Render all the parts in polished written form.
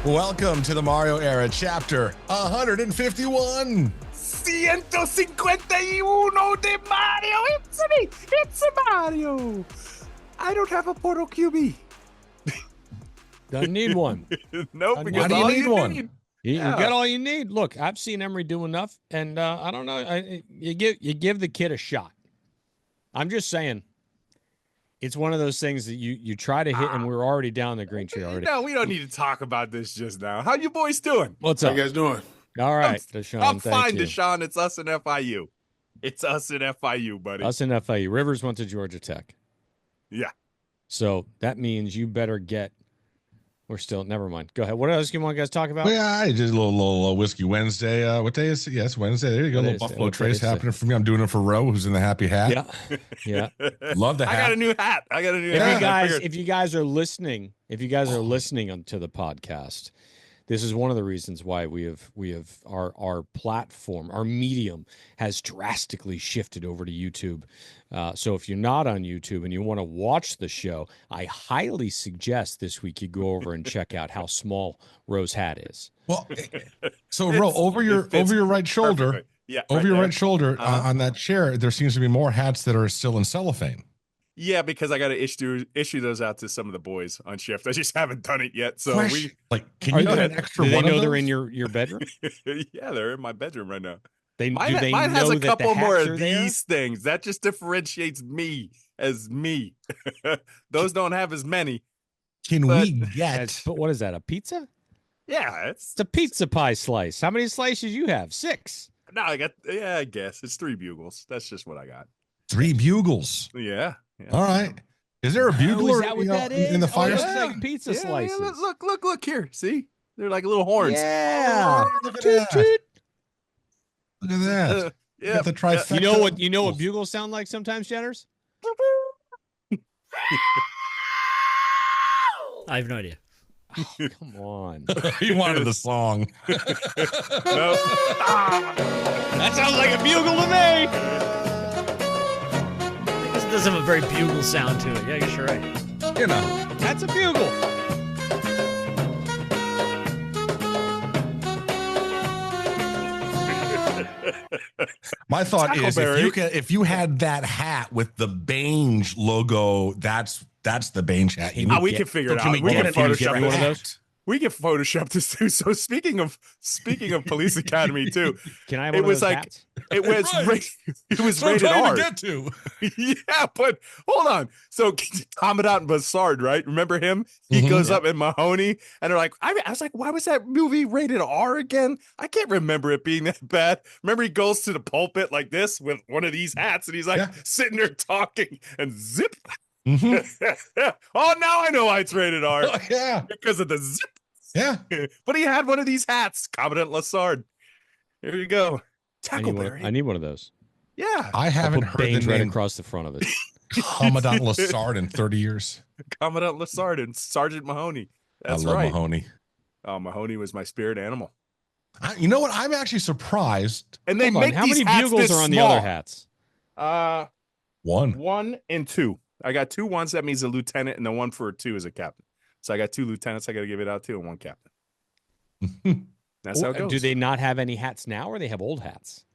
Welcome to the Mario era, chapter 151. 151 de Mario. It's me. It's Mario. I don't have a Portal QB. Doesn't need one. No, Why because do you all need one? You Yeah. get all you need. Look, I've seen Emory do enough, and I don't know. You give the kid a shot. I'm just saying, it's one of those things that you try to hit, and we're already down the Greentree already. No, we don't need to talk about this just now. How you boys doing? What's How up? you guys doing? All right, Deshaun. I'm thank fine, you. Deshaun. It's us and FIU. It's us and FIU, buddy. Us and FIU. Rivers went to Georgia Tech, Yeah. so that means you better get. We're still. Never mind. Go ahead. What else do you want guys to talk about? Well, yeah, I did a little Whiskey Wednesday. What day is it? Yes, Wednesday. There you go. A little Buffalo Trace happening for me. I'm doing it for Roe, who's in the happy hat. Yeah. Love the hat. I got a new hat. If you guys are listening to the podcast, this is one of the reasons why we have our platform, our medium has drastically shifted over to YouTube. So if you're not on YouTube and you want to watch the show, I highly suggest this week you go over and check out how small Roe's hat is. Well, so Ro, over your right shoulder, Perfectly. Yeah, over right your there. right shoulder on that chair, there seems to be more hats that are still in cellophane. Yeah, because I got to issue those out to some of the boys on shift. I just haven't done it yet. So Fresh. Can you get an extra Do they one know of they're those? in your bedroom? yeah, they're in my bedroom right now. Do Mine they has know a that couple the more hats of are there? these things. That just differentiates me as me. Those don't have as many. Can but- we get? But what is that? A pizza? Yeah, It's a pizza pie slice. How many slices you have? 6. no, I guess it's 3 bugles. That's just what I got. 3 bugles? Yeah. All right. Is there a bugler is that what that in the is? fire? Oh, it's Yeah. like pizza Yeah, slices. look here. See, they're like little horns. Yeah. Oh, look at Toot, that. toot. Look at that. Yeah. Got the trifecta. You know what bugles sound like sometimes, Jenners? I have no idea. Come on. You wanted the song. No. That sounds like a bugle to me. This does have a very bugle sound to it. Yeah, I guess you're right. You know. That's a bugle. My thought is Tackleberry. if you had that hat with the Bange logo, that's the Bange hat. You we can figure it can out. we We get can it? Can Photoshop we get one of a those. hat? We can Photoshop this too. So speaking of Police Academy too, Can I have It one of was those like- hats? it was Right. it was So I'm rated trying R. to get to. Yeah, but hold on. So Commandant Bassard, right? Remember him? He Mhm. goes up in Mahoney, and they're like, I was like, why was that movie rated R again? I can't remember it being that bad. Remember, he goes to the pulpit like this with one of these hats, and he's like Yeah. sitting there talking, and zip. Mhm. Oh, now I know why it's rated R Oh, yeah. because of the zip. Yeah. But he had one of these hats, Commandant Lassard. Here you go, I Tackleberry. need one of those. Yeah, I I'll haven't put heard Baines the right name across the front of it. Commandant Lassard in 30 years. Commandant Lassard and Sergeant Mahoney. That's I love right. Mahoney. Oh, Mahoney was my spirit animal. You know what? I'm actually surprised. And they Hold on, make how these many hats bugles this are on the small. other hats? 1. And 2. I got 2 ones. That means a lieutenant, and the one for 2 is a captain. So I got 2 lieutenants. I got to give it out to, and 1 captain. That's how it goes. Do they not have any hats now, or they have old hats?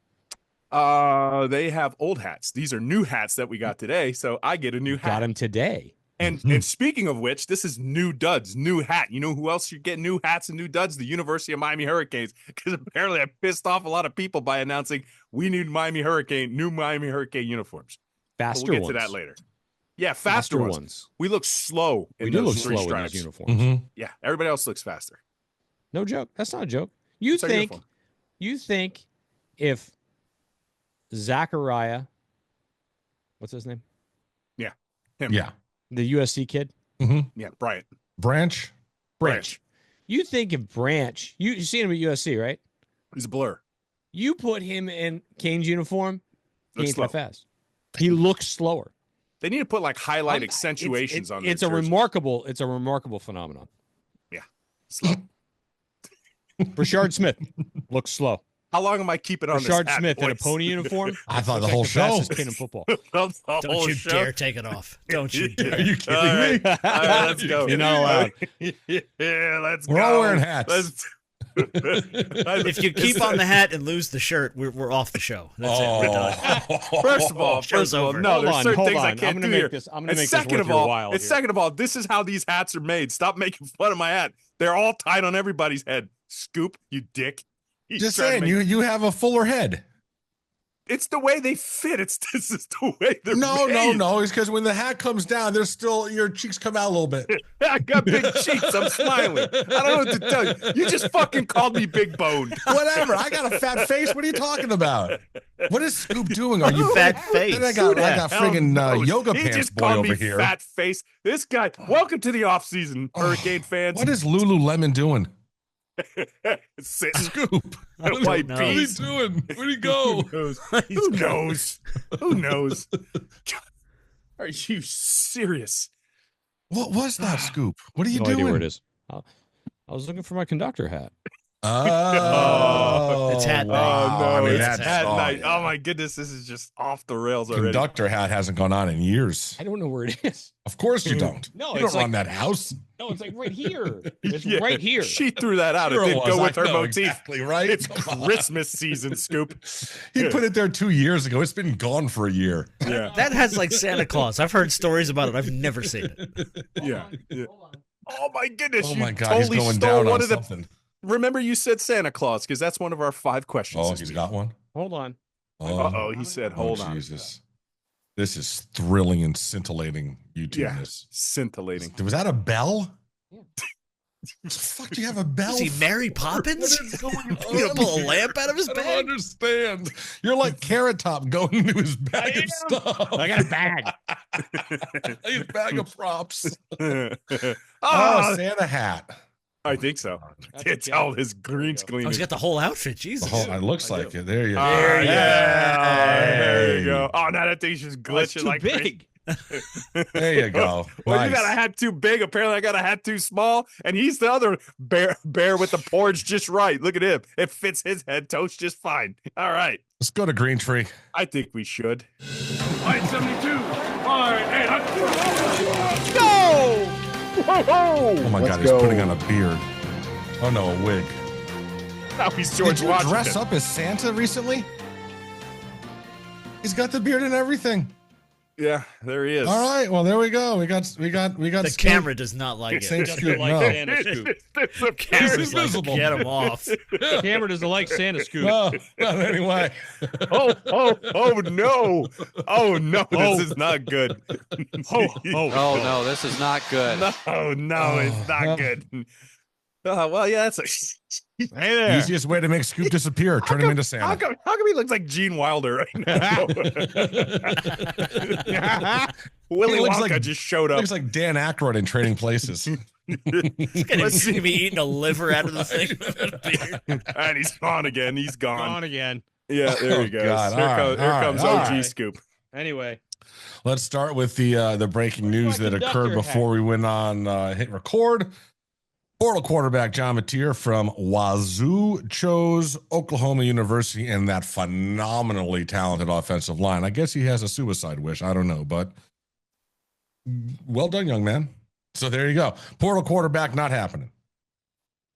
They have old hats. These are new hats that we got today. So I get a new Got hat. them today. And speaking of which, this is new duds, new hat. You know who else should get new hats and new duds? The University of Miami Hurricanes. Because apparently I pissed off a lot of people by announcing we need new Miami Hurricane uniforms. But Faster we'll get ones. to that later. Yeah, faster ones. We look slow in We do those look 3 slow in stripes. those uniforms. Mhm. Yeah, everybody else looks faster. No joke. That's not a joke. You It's our think uniform. if Zachariah, what's his name? Him. Yeah. The USC kid? Yeah, Bryant. Branch. Branch. You think if Branch, you seen him at USC, right? He's a blur. You put him in Kane's uniform, he Looks ain't slow. that fast. He looks slower. They need to put like highlight It's- accentuations on It's their a jerseys. remarkable phenomenon. Slow. Brashard Smith looks slow. How long am I keeping on Rashard this hat, Smith in a boys? pony uniform? I thought the Looks whole like show. fastest kid in football. Don't you dare take it off. Don't you dare. Are you kidding All right. me? All right, let's go. You're not allowed. Yeah, let's go. We're all wearing hats. If you keep on the hat and lose the shirt, we're off the show. That's it. We're done. First of all, Show's over. no, there's certain things I I'm can't gonna do make here. this. I'm gonna And make second this of worth your all, while. and here. second of all, this is how these hats are made. Stop making fun of my hat. They're all tied on everybody's head. Scoop, you dick. He's Just trying to saying, you have a fuller head. It's the way they fit. This is the way they're No, made. It's because when the hat comes down, there's still your cheeks come out a little bit. I got big cheeks. I'm smiling. I don't know what to tell you. You just fucking called me big boned. Whatever. I got a fat face. What are you talking about? What is Scoop doing? Are you Fat face. Then I got friggin' yoga he pants just boy called over me here. fat face. This guy. Welcome to the off season, Hurricane fans. What is Lululemon doing? Sitting. Scoop. White know. What are you peas. doing? Where'd he go? Who knows? Who knows? Are you serious? What was that, Scoop? What are you No doing? idea where it is. I was looking for my conductor hat. Oh, It's hat night. wow. Oh, no, I mean, it's that's hat night. yeah. Oh my goodness, this is just off the rails already. Conductor hat hasn't gone on in years. I don't know where it is. Of course you don't. No, you it's don't run like- that house. No, it's like right here. It's Yeah, right here. She threw that out. It Sure didn't was. go with I her know motif. exactly right. It's Come on. Christmas season, Scoop. He put it there 2 years ago. It's been gone for a year. Yeah, That has like Santa Claus. I've heard stories about it. I've never seen it. yeah. Oh my goodness! Oh you my God, totally he's going stole down one on of the. something. Remember, you said Santa Claus because that's one of our 5 questions. Oh, this he's week. got one. Hold on. Uh-oh, he said, "Hold on." Jesus. This is thrilling and scintillating. Yeah, this. scintillating. Was that a bell? The fuck do you have a bell? Is he Mary Poppins? What is going You gonna pull a lamp out of his I don't bag? understand. You're like Carrot Top going into his bag of stuff. I got a bag. His bag of props. oh, Santa hat. I think so. That's It's okay. all his green's Oh, cleaning. he's got the whole outfit. Jesus. It looks like it. There you go. There Hey. you go. Oh, now that thing's just Oh, it's glitching too like crazy. big. There you go. Well, Nice. you got a hat too big. Apparently, I got a hat too small, and he's the other bear with the porridge just right. Look at him; it fits his head toast just fine. All right, Let's go to Greentree. I think we should. Line 72. Line 8. Go! Whoa! Oh my God, he's putting on a beard. Oh no, a wig. Now he's George Did you Washington. dress up as Santa recently? He's got the beard and everything. Yeah, there he is. All right, well there we go. We got. The Scoop. camera does not like Saint it. Scoop. like No. Santa Scoop. Camera's like, invisible. get him off. Camera doesn't like Santa Scoop. No, not anyway. Oh no! Oh no! This is not good. Oh, Oh no, this is not good. No, it's not good. Well, yeah, that's a. Hey there. Easiest way to make Scoop disappear: turn him into Santa. How come he looks like Gene Wilder right now? Willy He looks Wonka like- just showed up. Looks like Dan Aykroyd in Trading Places. Let's see. See me eating a liver out of the thing. And he's gone again. He's gone. on again. Yeah, there he Oh, goes. God. Here, All right, comes all OG right. Scoop. Anyway, Let's start with the breaking news that conductor occurred before we went on hit record. Portal quarterback John Mateer from Wazoo chose Oklahoma University and that phenomenally talented offensive line. I guess he has a suicide wish. I don't know, but well done, young man. So there you go. Portal quarterback not happening.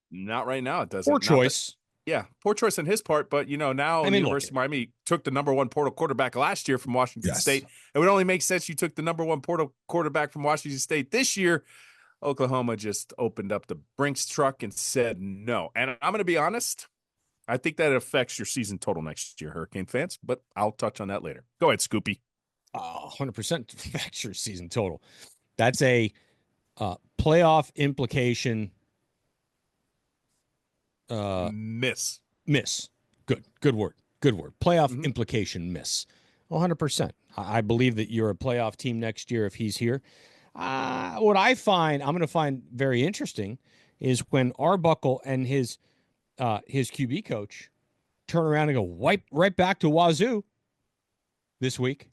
Not right now. It doesn't. poor Not that- choice. yeah, poor choice on his part. But now I mean, University of Miami took the #1 portal quarterback last year from Washington Yes. State. It would only make sense you took the #1 portal quarterback from Washington State this year. Oklahoma just opened up the Brinks truck and said no. And I'm going to be honest. I think that affects your season total next year, Hurricane fans. But I'll touch on that later. Go ahead, Scoopy. 100% factor season total. That's a playoff implication Miss. miss. Good word. Playoff implication miss. 100%. I believe that you're a playoff team next year if he's here. What I'm going to find very interesting is when Arbuckle and his QB coach turn around and go right back to Wazoo this week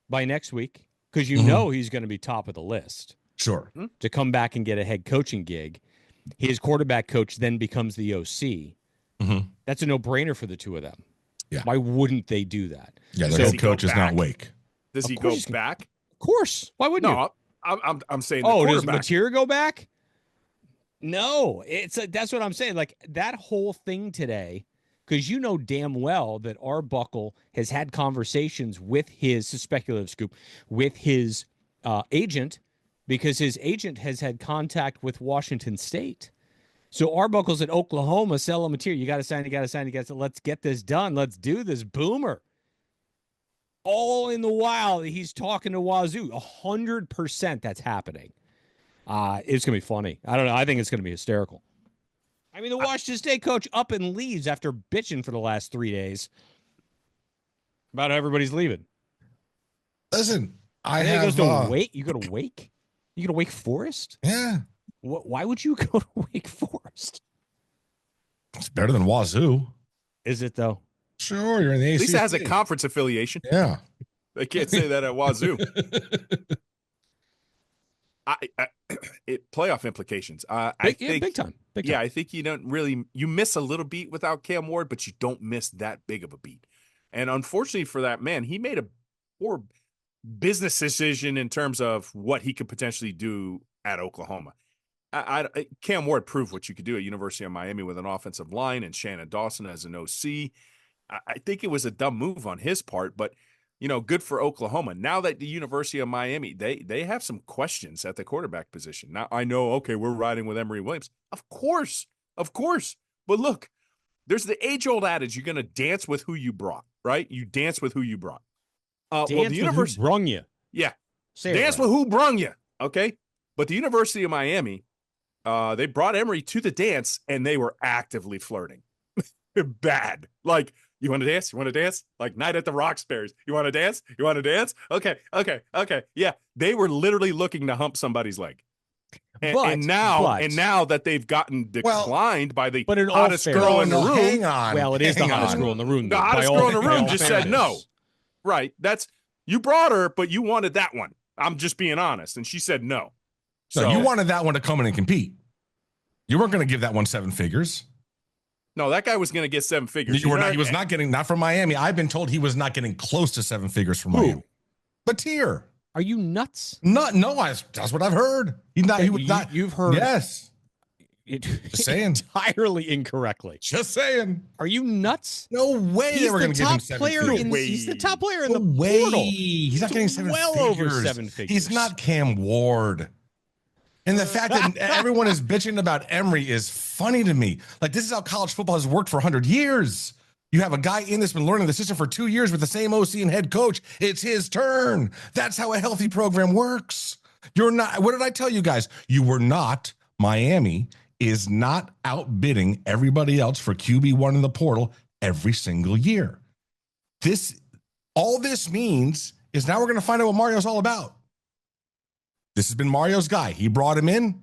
by next week, because you know he's going to be top of the list Sure. to come back and get a head coaching gig. His quarterback coach then becomes the OC. That's a no-brainer for the two of them. Yeah. Why wouldn't they do that? Yeah, So their does head he go coach is not back? Wake. Does he go back? Of course. Why wouldn't you? No, I'm saying the Oh, does quarterback. Mateer go back? No, that's what I'm saying. Like that whole thing today, because you know damn well that Arbuckle has had conversations with his speculative scoop with his agent, because his agent has had contact with Washington State. So Arbuckle's at Oklahoma, sell him Mateer. You got to sign. You got to sign. You got to. Let's get this done. Let's do this, Boomer. All in the while he's talking to Wazoo. 100% that's happening. It's going to be funny. I don't know. I think it's going to be hysterical. I mean, the Washington State coach up and leaves after bitching for the last 3 days about how everybody's leaving. Listen, I And then have... he goes to Wake. You go to Wake? You go to Wake Forest? Yeah. Why would you go to Wake Forest? It's better than Wazoo. Is it, though? Sure, you're in the ACC. At least it has a conference affiliation. Yeah. They can't say that at Wazoo. Playoff implications. I think big time. Yeah, I think you miss a little beat without Cam Ward, but you don't miss that big of a beat. And unfortunately for that man, he made a poor business decision in terms of what he could potentially do at Oklahoma. Cam Ward proved what you could do at University of Miami with an offensive line and Shannon Dawson as an OC. I think it was a dumb move on his part, but good for Oklahoma. Now that the University of Miami, they have some questions at the quarterback position. Now I know, okay, we're riding with Emory Williams. Of course. But look, there's the age-old adage, you're going to dance with who you brought, right? You dance with who you brought. Dance with who brung you. Yeah. Dance with who brung you, okay? But the University of Miami, they brought Emory to the dance, and they were actively flirting. Bad. Like, you want to dance? You want to dance? Like Night at the Roxbury's. You want to dance? You want to dance? Okay. Yeah. They were literally looking to hump somebody's leg. And now that they've gotten declined by the hottest girl in the room. Hang on. Well, it is the hottest girl in the room. The hottest girl in the room just said no. Right. You brought her, but you wanted that one. I'm just being honest. And she said no. So you wanted that one to come in and compete. You weren't going to give that one 7 figures. No, that guy was going to get 7 figures. He was not getting, not from Miami. I've been told he was not getting close to 7 figures from Miami. Mateer. Are you nuts? No, that's what I've heard. He was not. You've heard. Yes. Just saying. Entirely incorrectly. Just saying. Are you nuts? No way they were going to give him 7 figures. He's the top player in No the way. portal. He's not getting 7 well figures. Over 7 figures. He's not Cam Ward. And the fact that everyone is bitching about Emory is funny to me. Like, this is how college football has worked for 100 years. You have a guy in that's been learning the system for 2 years with the same OC and head coach. It's his turn. That's how a healthy program works. You're not, what did I tell you guys? You were not, Miami is not outbidding everybody else for QB1 in the portal every single year. All this means is now we're going to find out what Mario's all about. This has been Mario's guy. He brought him in.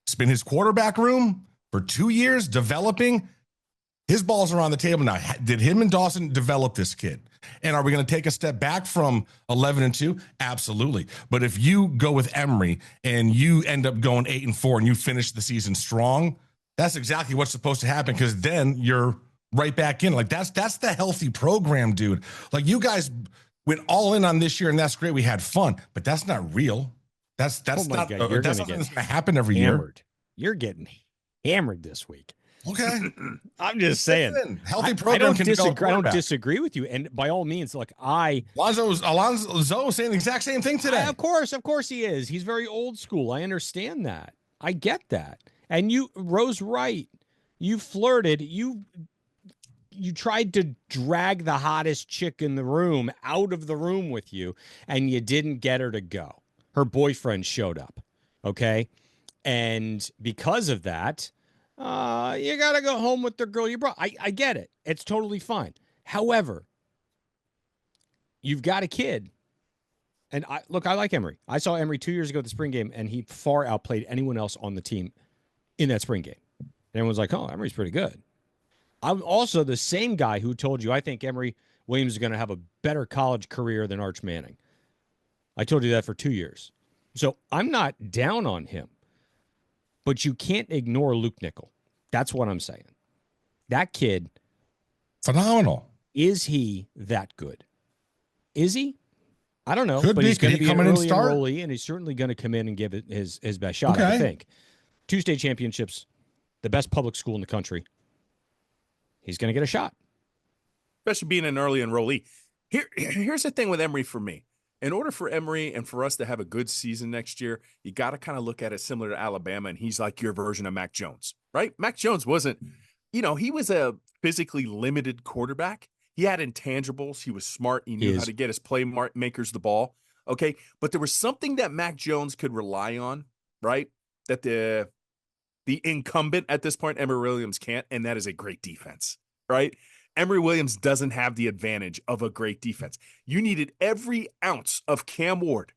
It's been his quarterback room for 2 years, developing. His balls are on the table now. Did him and Dawson develop this kid? And are we going to take a step back from 11-2? Absolutely. But if you go with Emory and you end up going 8-4 and you finish the season strong, that's exactly what's supposed to happen, because then you're right back in. Like, that's the healthy program, dude. Like, you guys went all in on this year, and that's great. We had fun, but that's not real. That's not something that's going to happen every year. You're getting hammered this week. Okay. I'm just saying. Healthy program I don't disagree with you. And by all means, like Alonzo saying the exact same thing today. Of course he is. He's very old school. I understand that. I get that. And Rose right. You flirted. You tried to drag the hottest chick in the room out of the room with you, and you didn't get her to go. Her boyfriend showed up. Okay. And because of that, you got to go home with the girl you brought. I get it. It's totally fine. However, you've got a kid. And I like Emory. I saw Emory 2 years ago at the spring game, and he far outplayed anyone else on the team in that spring game. And everyone's like, oh, Emory's pretty good. I'm also the same guy who told you I think Emory Williams is going to have a better college career than Arch Manning. I told you that for 2 years. So I'm not down on him. But you can't ignore Luke Nickel. That's what I'm saying. That kid Phenomenal. Is he that good? Is he? I don't know. Could but be. he's going to be an in and early start? enrollee, and he's certainly going to come in and give it his best shot, I would think. 2 state championships, the best public school in the country. He's going to get a shot. Especially being an early enrollee. Here's the thing with Emory for me. In order for Emory and for us to have a good season next year, you got to kind of look at it similar to Alabama, and he's like your version of Mac Jones, right? Mac Jones wasn't, he was a physically limited quarterback. He had intangibles. He was smart. He knew how to get his playmakers the ball. Okay. But there was something that Mac Jones could rely on, right? That the incumbent at this point, Emory Williams, can't, and that is a great defense, right? Emory Williams doesn't have the advantage of a great defense. You needed every ounce of Cam Ward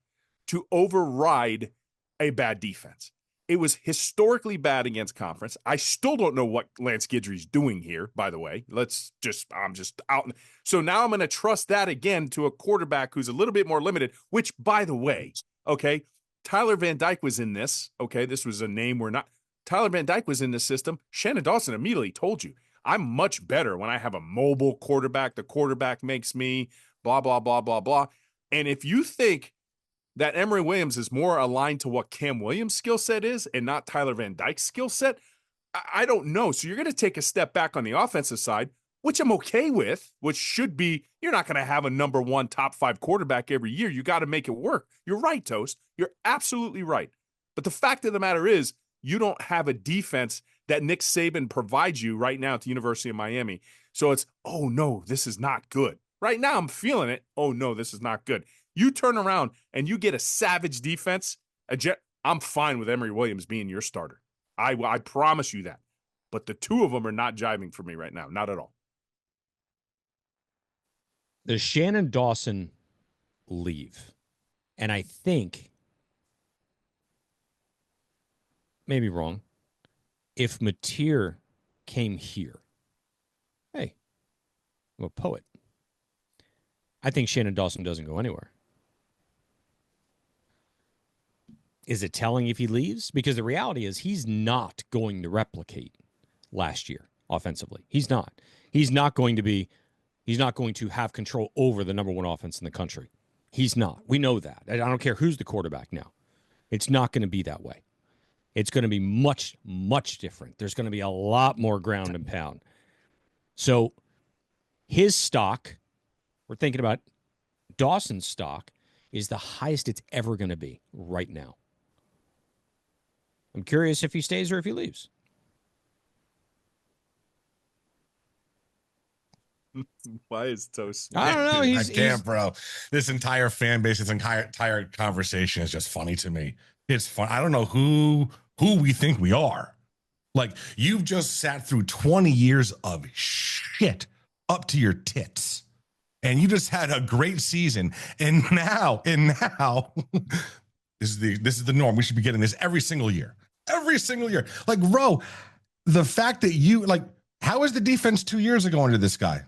to override a bad defense. It was historically bad against conference. I still don't know what Lance Guidry's doing here, by the way. I'm just out. So now I'm going to trust that again to a quarterback who's a little bit more limited, which, by the way, okay, Tyler Van Dyke was in this. Okay, this was a name we're not. Tyler Van Dyke was in this system. Shannon Dawson immediately told you, I'm much better when I have a mobile quarterback. The quarterback makes me blah, blah, blah, blah, blah. And if you think that Emory Williams is more aligned to what Cam Williams' skill set is and not Tyler Van Dyke's skill set, I don't know. So you're going to take a step back on the offensive side, which I'm okay with, which should be, you're not going to have a number 1 top 5 quarterback every year. You got to make it work. You're right, Toast. You're absolutely right. But the fact of the matter is, you don't have a defense that Nick Saban provides you right now at the University of Miami. So it's, oh no, this is not good. Right now I'm feeling it. Oh no, this is not good. You turn around and you get a savage defense. I'm fine with Emory Williams being your starter. I promise you that. But the two of them are not jiving for me right now. Not at all. Does Shannon Dawson leave? And I think, maybe wrong, if Mateer came here, hey, I'm a poet. I think Shannon Dawson doesn't go anywhere. Is it telling if he leaves? Because the reality is he's not going to replicate last year offensively. He's not. He's not going to have control over the number 1 offense in the country. He's not. We know that. I don't care who's the quarterback now. It's not going to be that way. It's going to be much, much different. There's going to be a lot more ground and pound. So his stock, we're thinking about Dawson's stock, is the highest it's ever going to be right now. I'm curious if he stays or if he leaves. Why is Toast? I don't know. I can't, bro. This entire fan base, this entire conversation is just funny to me. It's fun. I don't know who we think we are. Like, you've just sat through 20 years of shit up to your tits, and you just had a great season. And now this is the norm. We should be getting this every single year. Every single year. Like, bro, the fact that how was the defense 2 years ago under this guy?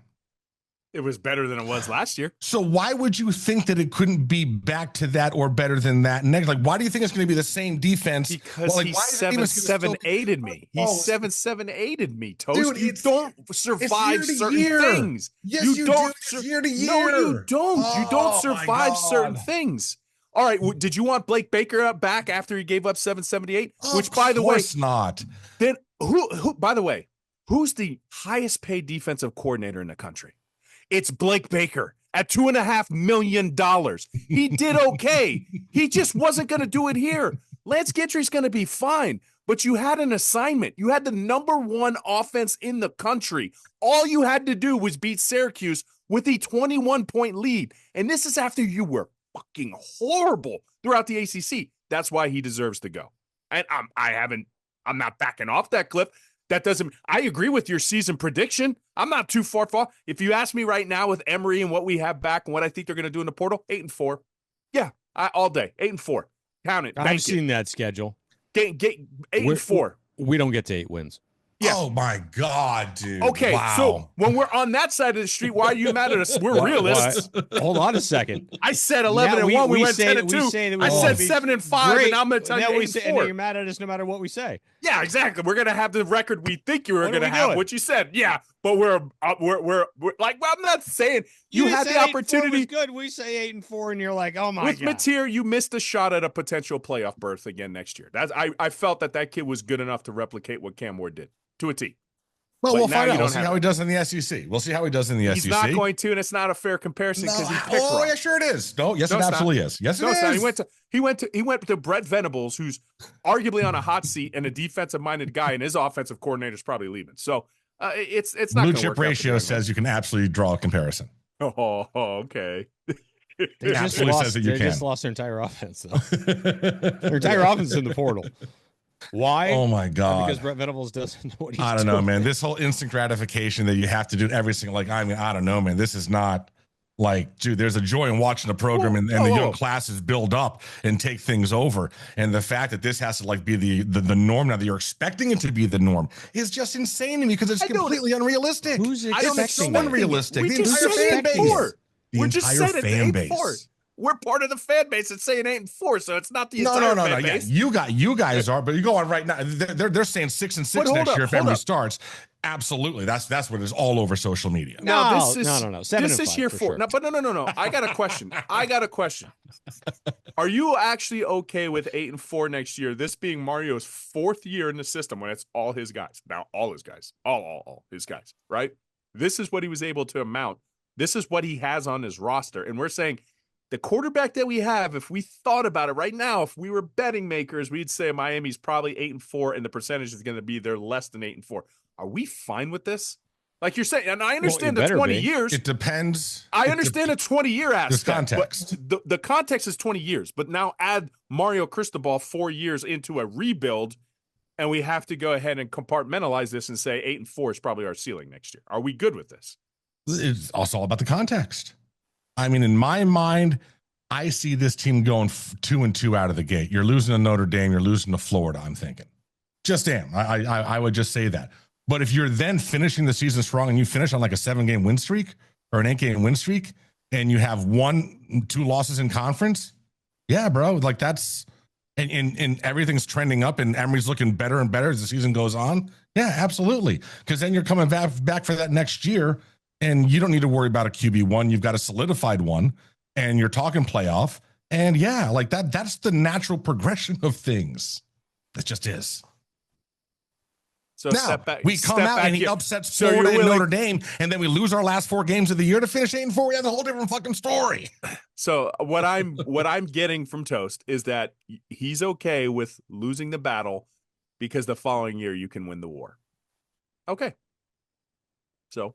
It was better than it was last year. So why would you think that it couldn't be back to that or better than that next? Like, why do you think it's going to be the same defense? Because he 7-7-8'd me. He 7-7-8'd me, Toast. Dude, you don't survive certain things. Yes, you do. Year to year. No, you don't. You don't survive certain things. All right. Did you want Blake Baker back after he gave up 778? Which, by the way, not. Then who? By the way, who's the highest paid defensive coordinator in the country? It's Blake Baker at $2.5 million. He did okay. He just wasn't going to do it here. Lance Guidry's going to be fine, but you had an assignment. You had the number 1 offense in the country. All you had to do was beat Syracuse with a 21-point lead. And this is after you were fucking horrible throughout the ACC. That's why he deserves to go. And I'm not backing off that cliff. That doesn't, I agree with your season prediction. I'm not too far. If you ask me right now with Emory and what we have back and what I think they're going to do in the portal, 8-4. Yeah, all day. 8-4. Count it. I've seen that schedule. Get 8-4. We don't get to 8 wins. Yeah. Oh my God, dude. Okay, wow. So when we're on that side of the street, why are you mad at us? We're realists. Hold on a second. I said 11-1. We went 10-2. I said 7-5, great. and I'm going to tell you 8-4. And you're mad at us no matter what we say. Yeah, exactly. We're going to have the record we think you were going to have, what you said. Yeah, but we're like, well, I'm not saying you had the opportunity. Was good. We say 8-4, and you're like, oh my with god. Mateer, you missed a shot at a potential playoff berth again next year. I felt that kid was good enough to replicate what Cam Ward did to a T. Well, we'll find out. We'll see how he does in the SEC. We'll see how he does in the SEC. He's not going to, and it's not a fair comparison because he picked wrong. Yeah, sure it is. No, yes, it absolutely is. Yes, it is. He went to Brett Venables, who's arguably on a hot seat and a defensive-minded guy, and his offensive coordinator's probably leaving. So it's not blue chip ratio says you can absolutely draw a comparison. Oh, okay. It absolutely says that you can. They just lost their entire offense, though. Their entire offense is in the portal. Why? Oh my God! Because Brett Venables doesn't know what he's doing. I don't know, man. This whole instant gratification that you have to do every single, I don't know, man. This is not like, dude, there's a joy in watching the program and the young classes build up and take things over. And the fact that this has to be the norm now, that you're expecting it to be the norm, is just insane to me because it's completely unrealistic. Who's expecting it's so unrealistic. The entire fan base. We just said it. 8-4. We're part of the fan base that's saying 8-4, so it's not the entire fan base. Yeah, you guys are, but you go on right now. They're saying 6-6 next year if Emory starts. Absolutely, that's what is all over social media. No. 7-5 this is year 4. Sure. No. I got a question. Are you actually okay with 8-4 next year? This being Mario's 4th year in the system when it's all his guys. Now, all his guys, all his guys, right? This is what he was able to amount. This is what he has on his roster, and we're saying, the quarterback that we have, if we thought about it right now, if we were betting makers, we'd say Miami's probably 8-4, and the percentage is going to be they're less than 8-4. Are we fine with this? Like you're saying, and I understand the 20 years. It depends. I understand the 20-year aspect. There's context. But the context is 20 years. But now add Mario Cristobal 4 years into a rebuild, and we have to go ahead and compartmentalize this and say 8-4 is probably our ceiling next year. Are we good with this? It's also all about the context. I mean, in my mind, I see this team going 2-2 out of the gate. You're losing to Notre Dame. You're losing to Florida, I'm thinking. Just am. I would just say that. But if you're then finishing the season strong and you finish on like a 7-game win streak or an 8-game win streak and you have 1-2 losses in conference, yeah, bro, like that's and everything's trending up and Emory's looking better and better as the season goes on. Yeah, absolutely. Because then you're coming back for that next year. And you don't need to worry about a QB1. You've got a solidified one, and you're talking playoff. And yeah, like that's the natural progression of things. It just is. So now, we come out and he upsets Florida and Notre Dame, and then we lose our last 4 games of the year to finish 8-4. We have a whole different fucking story. So what I'm getting from Toast is that he's okay with losing the battle because the following year you can win the war. Okay. So.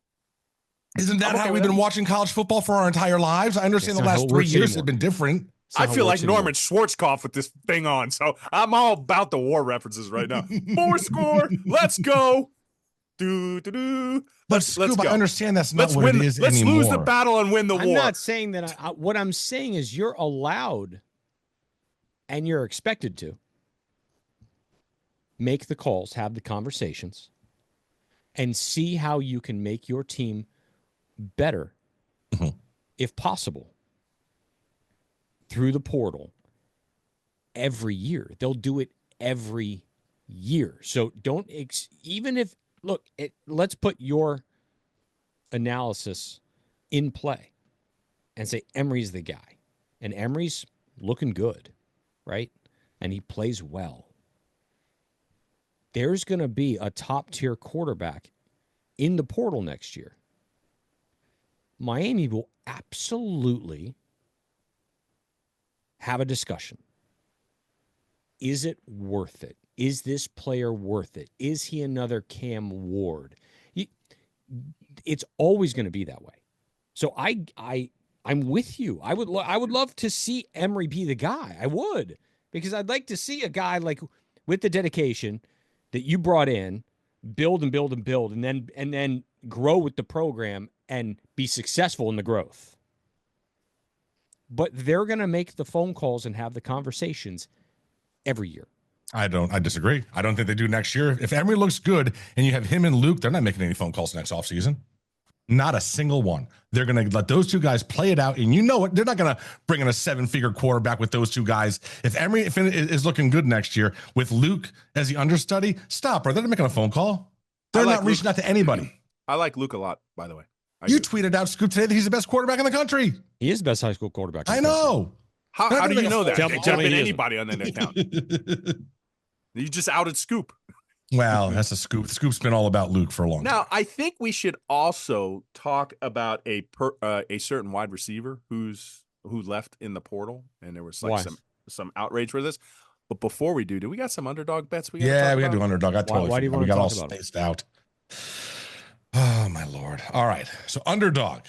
Isn't that how we've been watching college football for our entire lives? I understand the last 3 years have been different. I feel like Norman Schwarzkopf with this thing on, so I'm all about the war references right now. 4 score, let's go. Let's go. I understand that's not what it is let's anymore. Let's lose the battle and win the war. I'm not saying that. What I'm saying is you're allowed and you're expected to make the calls, have the conversations, and see how you can make your team better, if possible, through the portal every year. They'll do it every year. So don't even if let's put your analysis in play and say Emory's the guy, and Emory's looking good, right? And he plays well. There's going to be a top-tier quarterback in the portal next year. Miami will absolutely have a discussion. Is it worth it? Is this player worth it? Is he another Cam Ward? It's always going to be that way. So I'm with you. I would love to see Emory be the guy. I would, because I'd like to see a guy like with the dedication that you brought in, build and build and build, and then grow with the program and be successful in the growth. But they're going to make the phone calls and have the conversations every year. I disagree. I don't think they do next year. If Emory looks good and you have him and Luke, they're not making any phone calls next offseason. Not a single one. They're going to let those two guys play it out. And you know what? They're not going to bring in a 7-figure quarterback with those two guys. If Emory is looking good next year with Luke as the understudy, stop, bro. They're not making a phone call. They're not reaching out to anybody. I like Luke a lot, by the way. You tweeted out, Scoop, today that he's the best quarterback in the country. He is the best high school quarterback. I know. How do you know that? Tell It could have me been he anybody on that account. You just outed Scoop. Well, that's a Scoop. Scoop's been all about Luke for a long time. Now, I think we should also talk about a certain wide receiver who left in the portal, and there was like some outrage for this. But before we do we got some underdog bets? We got to do underdog. I totally why do you want we to got all talk about spaced out. Oh my Lord! All right, so underdog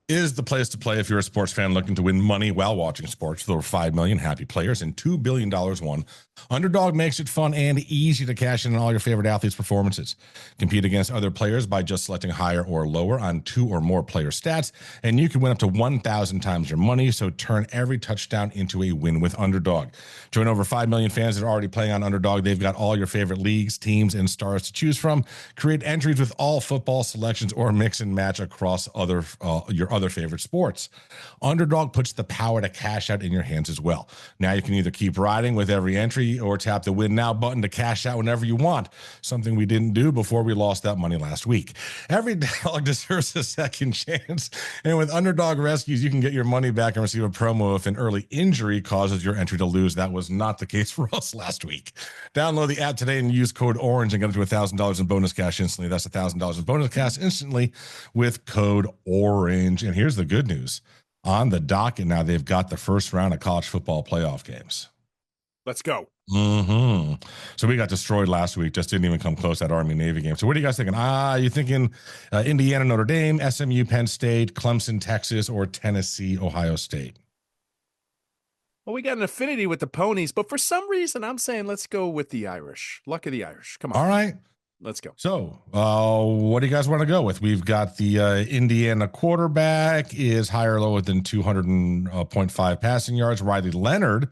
is the place to play if you're a sports fan looking to win money while watching sports. There were 5 million happy players and $2 billion won. Underdog makes it fun and easy to cash in on all your favorite athletes' performances. Compete against other players by just selecting higher or lower on 2 or more player stats, and you can win up to 1,000 times your money, so turn every touchdown into a win with Underdog. Join over 5 million fans that are already playing on Underdog. They've got all your favorite leagues, teams, and stars to choose from. Create entries with all football selections or mix and match across your other favorite sports. Underdog puts the power to cash out in your hands as well. Now you can either keep riding with every entry or tap the win now button to cash out whenever you want, something we didn't do before we lost that money last week. Every dog deserves a second chance, and with Underdog Rescues, you can get your money back and receive a promo if an early injury causes your entry to lose. That was not the case for us last week. Download the app today and use code ORANGE and get up to $1,000 in bonus cash instantly. That's $1,000 in bonus cash instantly with code ORANGE. And here's the good news. On the docket now, they've got the first round of college football playoff games. Let's go. So we got destroyed last week. Just didn't even come close, that Army-Navy game. So what are you guys thinking? You thinking Indiana, Notre Dame, SMU, Penn State, Clemson, Texas, or Tennessee, Ohio State? Well, we got an affinity with the ponies, but for some reason, I'm saying let's go with the Irish. Luck of the Irish. Come on. All right. Let's go. So what do you guys want to go with? We've got the Indiana quarterback is higher or lower than 200.5 passing yards. Riley Leonard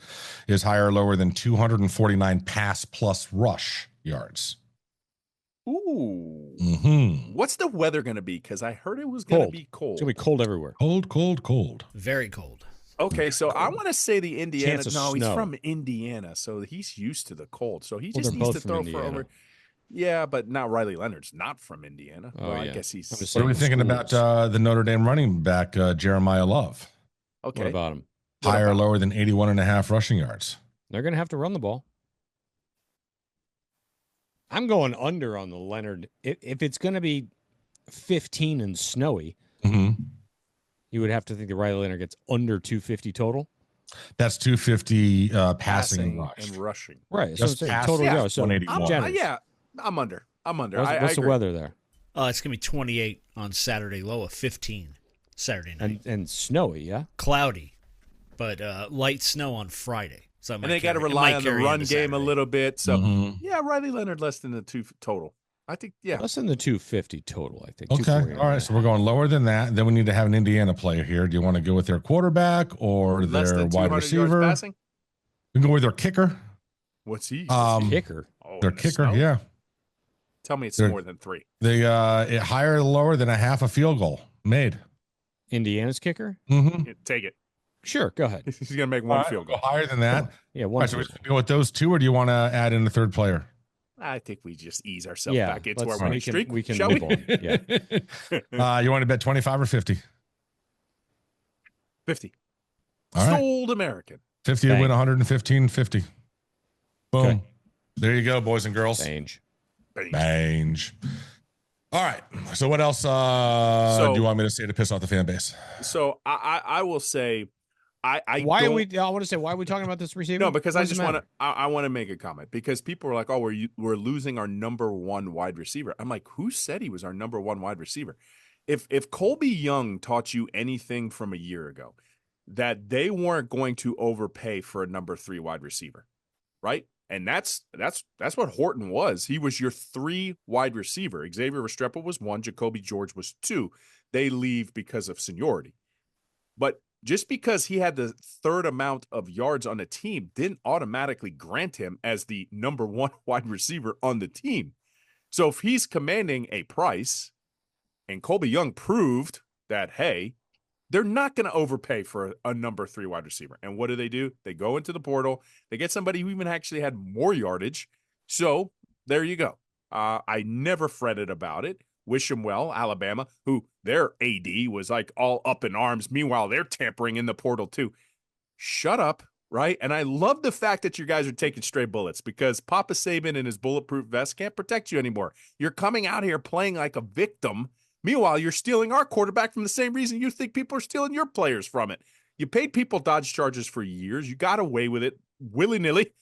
is higher or lower than 249 pass plus rush yards. Ooh. What's the weather going to be? Because I heard it was going to be cold. It's going to be cold everywhere. Cold. Very cold. Okay, so I want to say the Indiana. No, he's snow. from Indiana, so he's used to the cold. So he Well, just they're needs both to from throw Indiana. for over. Yeah, but not Riley Leonard's not from Indiana. Oh, well, I yeah. guess he's. I'm just What are we saying thinking schools. about the Notre Dame running back, Jeremiah Love? Okay. What about him? Higher or lower than 81.5 rushing yards? They're going to have to run the ball. I'm going under on the Leonard. If it's going to be 15 and snowy, you would have to think that Riley Leonard gets under 250 total. That's 250 passing and rushing. Right. Just so pass- total yeah, go. So 181. generous. I'm under. What's the agree. weather there? It's going to be 28 on Saturday, low of 15 Saturday night. And snowy, yeah? Cloudy, but light snow on Friday. So And they got to rely on the run game a little bit. So yeah, Riley Leonard less than the 2 total. I think Less than the 250 total, I think. Okay. 249. All right. So we're going lower than that. Then we need to have an Indiana player here. Do you want to go with their quarterback or less their than wide 200 yards receiver? passing. We can go with their kicker. What's he? Kicker. Oh, Their in the kicker, snow? yeah. Tell me it's They're- more than 3. They higher or lower than a half a field goal made. Indiana's kicker? Yeah, take it. Sure, go ahead. He's going to make All one right, field we'll goal. go higher than that. Yeah, All one. right, so we field goal. go with those two, or do you want to add in the third player? I think we just ease ourselves Yeah, back into let's- our winning streak. we can shall move we? on. Yeah. You want to bet 25 or 50? 50. All right. Sold American. 50 to Bang. win 115.50. Boom. Okay. There you go, boys and girls. Range. Bange. All right. So what else do you want me to say to piss off the fan base? So I will say, I Why are don't- we? I want to say, why are we talking about this receiver? No, because What I does it just want to. matter? I want to make a comment because people are like, "Oh, we're losing our number 1 wide receiver." I'm like, "Who said he was our number 1 wide receiver?" If Colby Young taught you anything from a year ago, that they weren't going to overpay for a number 3 wide receiver, right? And that's what Horton was. He was your 3 wide receiver. Xavier Restrepo was 1. Jacoby George was 2. They leave because of seniority, but just because he had the 3rd amount of yards on the team didn't automatically grant him as the number 1 wide receiver on the team. So if he's commanding a price, and Colby Young proved that, hey, they're not going to overpay for a number 3 wide receiver. And what do? They go into the portal. They get somebody who even actually had more yardage. So there you go. I never fretted about it. Wish them well, Alabama, who their AD was like all up in arms. Meanwhile, they're tampering in the portal too. Shut up, right? And I love the fact that you guys are taking stray bullets because Papa Saban and his bulletproof vest can't protect you anymore. You're coming out here playing like a victim. Meanwhile, you're stealing our quarterback from the same reason you think people are stealing your players from it. You paid people dodge charges for years. You got away with it willy-nilly.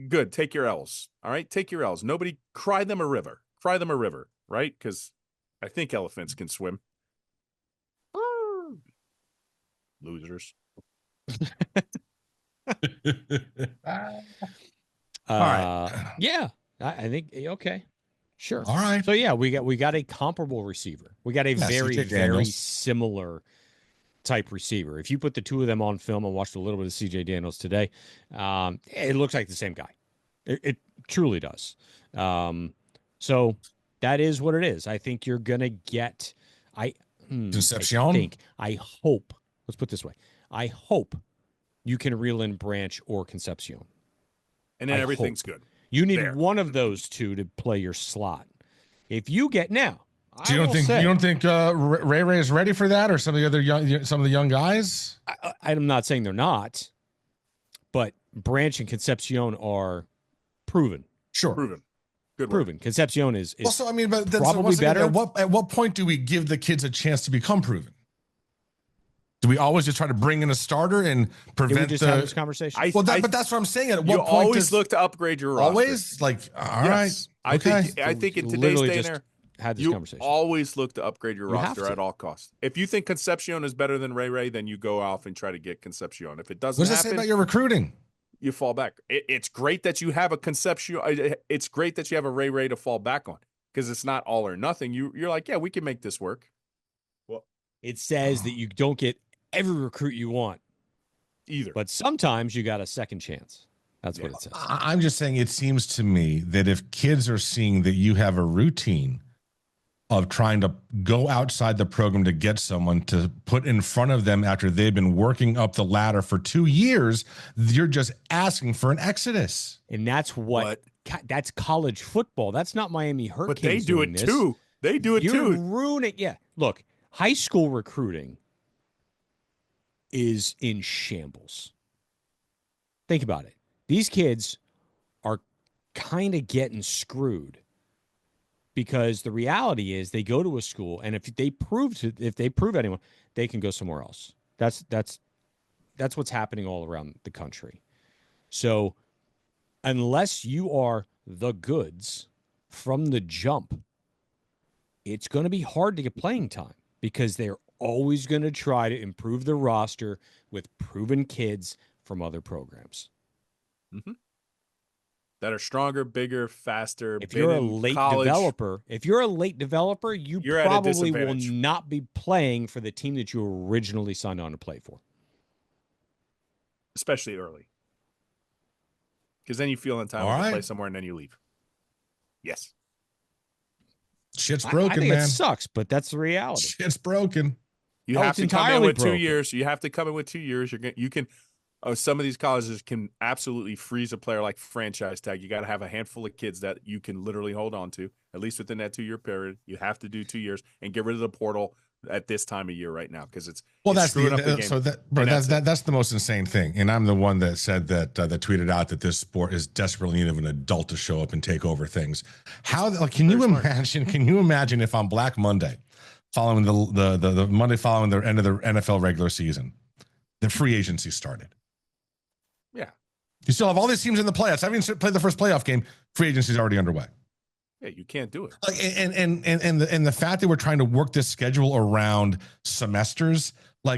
Good. Take your L's. All right? Take your L's. Nobody cry them a river. Cry them a river, right? Because I think elephants can swim. Losers. All right. Yeah, I think okay, sure. All right. So yeah, we got a comparable receiver. We got a very very similar type receiver. If you put the two of them on film, I watched a little bit of CJ Daniels today. It looks like the same guy. It truly does. So that is what it is. I think you're gonna get. Concepcion. I hope. Let's put it this way. I hope you can reel in Branch or Concepcion. And then everything's good. You need one of those two to play your slot. If you get now, you don't think Ray Ray is ready for that, or some of the young guys? I'm not saying they're not, but Branch and Concepcion are proven. Sure, proven. Good proven. Work. Concepcion is also. I mean, but that's probably better. At what point do we give the kids a chance to become proven? Do we always just try to bring in a starter and prevent? Did we just have this conversation? But that's what I'm saying. At what you point always look to upgrade your roster. Always, like, all right. Okay. I think in today's day and era, had this conversation. Always look to upgrade your roster at all costs. If you think Concepcion is better than Ray Ray, then you go off and try to get Concepcion. If it doesn't, what does that say about your recruiting? You fall back. It's great that you have a Concepcion. It's great that you have a Ray Ray to fall back on because it's not all or nothing. You're like, yeah, we can make this work. Well, it says that you don't get every recruit you want either, but sometimes you got a second chance. That's what it says. I'm just saying, it seems to me that if kids are seeing that you have a routine of trying to go outside the program to get someone to put in front of them after they've been working up the ladder for 2 years, you're just asking for an exodus. And that's that's college football. That's not Miami Hurricanes. But they do it too. They do it too. You're ruining. Yeah. Look, high school recruiting is in shambles. Think about it. These kids are kind of getting screwed because the reality is they go to a school, and if they prove anyone, they can go somewhere else. That's what's happening all around the country. So unless you are the goods from the jump, it's going to be hard to get playing time because they're always going to try to improve the roster with proven kids from other programs. Mm-hmm. That are stronger, bigger, faster. If you're a late developer, you probably will not be playing for the team that you originally signed on to play for. Especially early. Because then you feel entitled to play somewhere and then you leave. Yes. Shit's broken, I think man. It sucks, but that's the reality. Shit's broken. You have to come in with 2 years. You have to come in with 2 years. You can. Some of these colleges can absolutely freeze a player like franchise tag. You got to have a handful of kids that you can literally hold on to, at least within that 2-year period. You have to do 2 years and get rid of the portal at this time of year right now because it's that's the most insane thing. And I'm the one that said that tweeted out that this sport is desperately in need of an adult to show up and take over things. Can you imagine if on Black Monday, following the Monday following the end of the NFL regular season, the free agency started? Yeah. You still have all these teams in the playoffs. Having played the first playoff game, free agency is already underway. Yeah, you can't do it. And the fact that we're trying to work this schedule around semesters,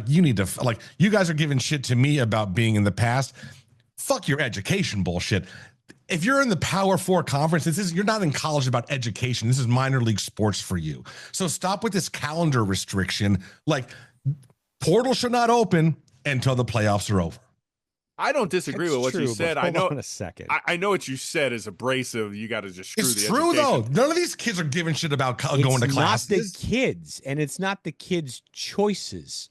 you guys are giving shit to me about being in the past. Fuck your education bullshit. If you're in the Power 4 conference, you're not in college about education. This is minor league sports for you. So stop with this calendar restriction. Portal should not open until the playoffs are over. I don't disagree with what you said. I know. Hold on a second. I know what you said is abrasive. You got to just screw it's true though. None of these kids are giving shit about going to classes. It's not the kids, and it's not the kids' choices.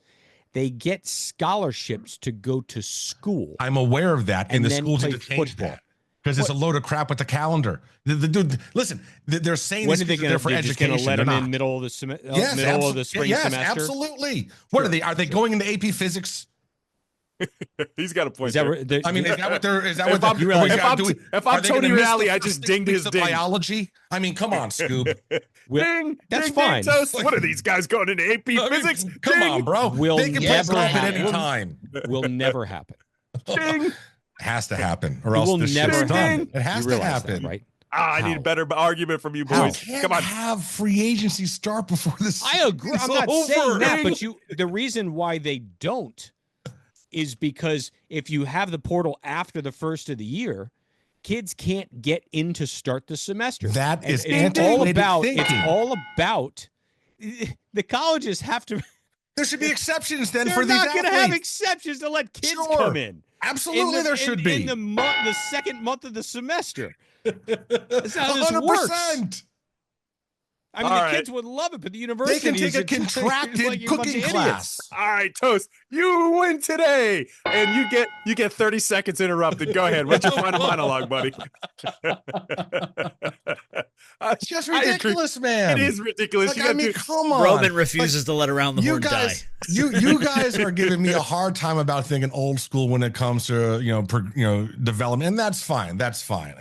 They get scholarships to go to school. I'm aware of that, and the schools need to change that because it's a load of crap with the calendar. Dude, listen, they're saying When these are they kids are there for education. Just let they're them not. in middle of the spring Yes, semester? absolutely. What are they? Are they going into AP physics? He's got a point. Is that what they're? Is that if what they're? If I'm Tony Reale, I just dinged his ding. Biology. I mean, come on, Scoop. Ding. That's ding, fine. Ding, toast. What are these guys going into AP physics? Come on, bro. They can play golf at any time. Will never happen. Ding. It has to happen, or else this shit's done. It has to happen, right? I need a better argument from you boys. Come on, have free agency start before this. I agree. I'm not saying that, but the reason why they don't is because if you have the portal after the first of the year, kids can't get in to start the semester. That is all about. It's all about the colleges have to. There should be exceptions then for these They're athletes. not going to have exceptions to let kids come in. Absolutely, there should be in the second month of the semester. That's how this works. I mean, the kids would love it, but the university they can take a contracted cooking class. All right, Toast, you win today, and you get 30 seconds interrupted. Go ahead. What's your final monologue, buddy? It's just ridiculous, man. It is ridiculous. Like, I mean, come on. Roman refuses to let around the horn die. You guys are giving me a hard time about thinking old school when it comes to development, and that's fine. That's fine.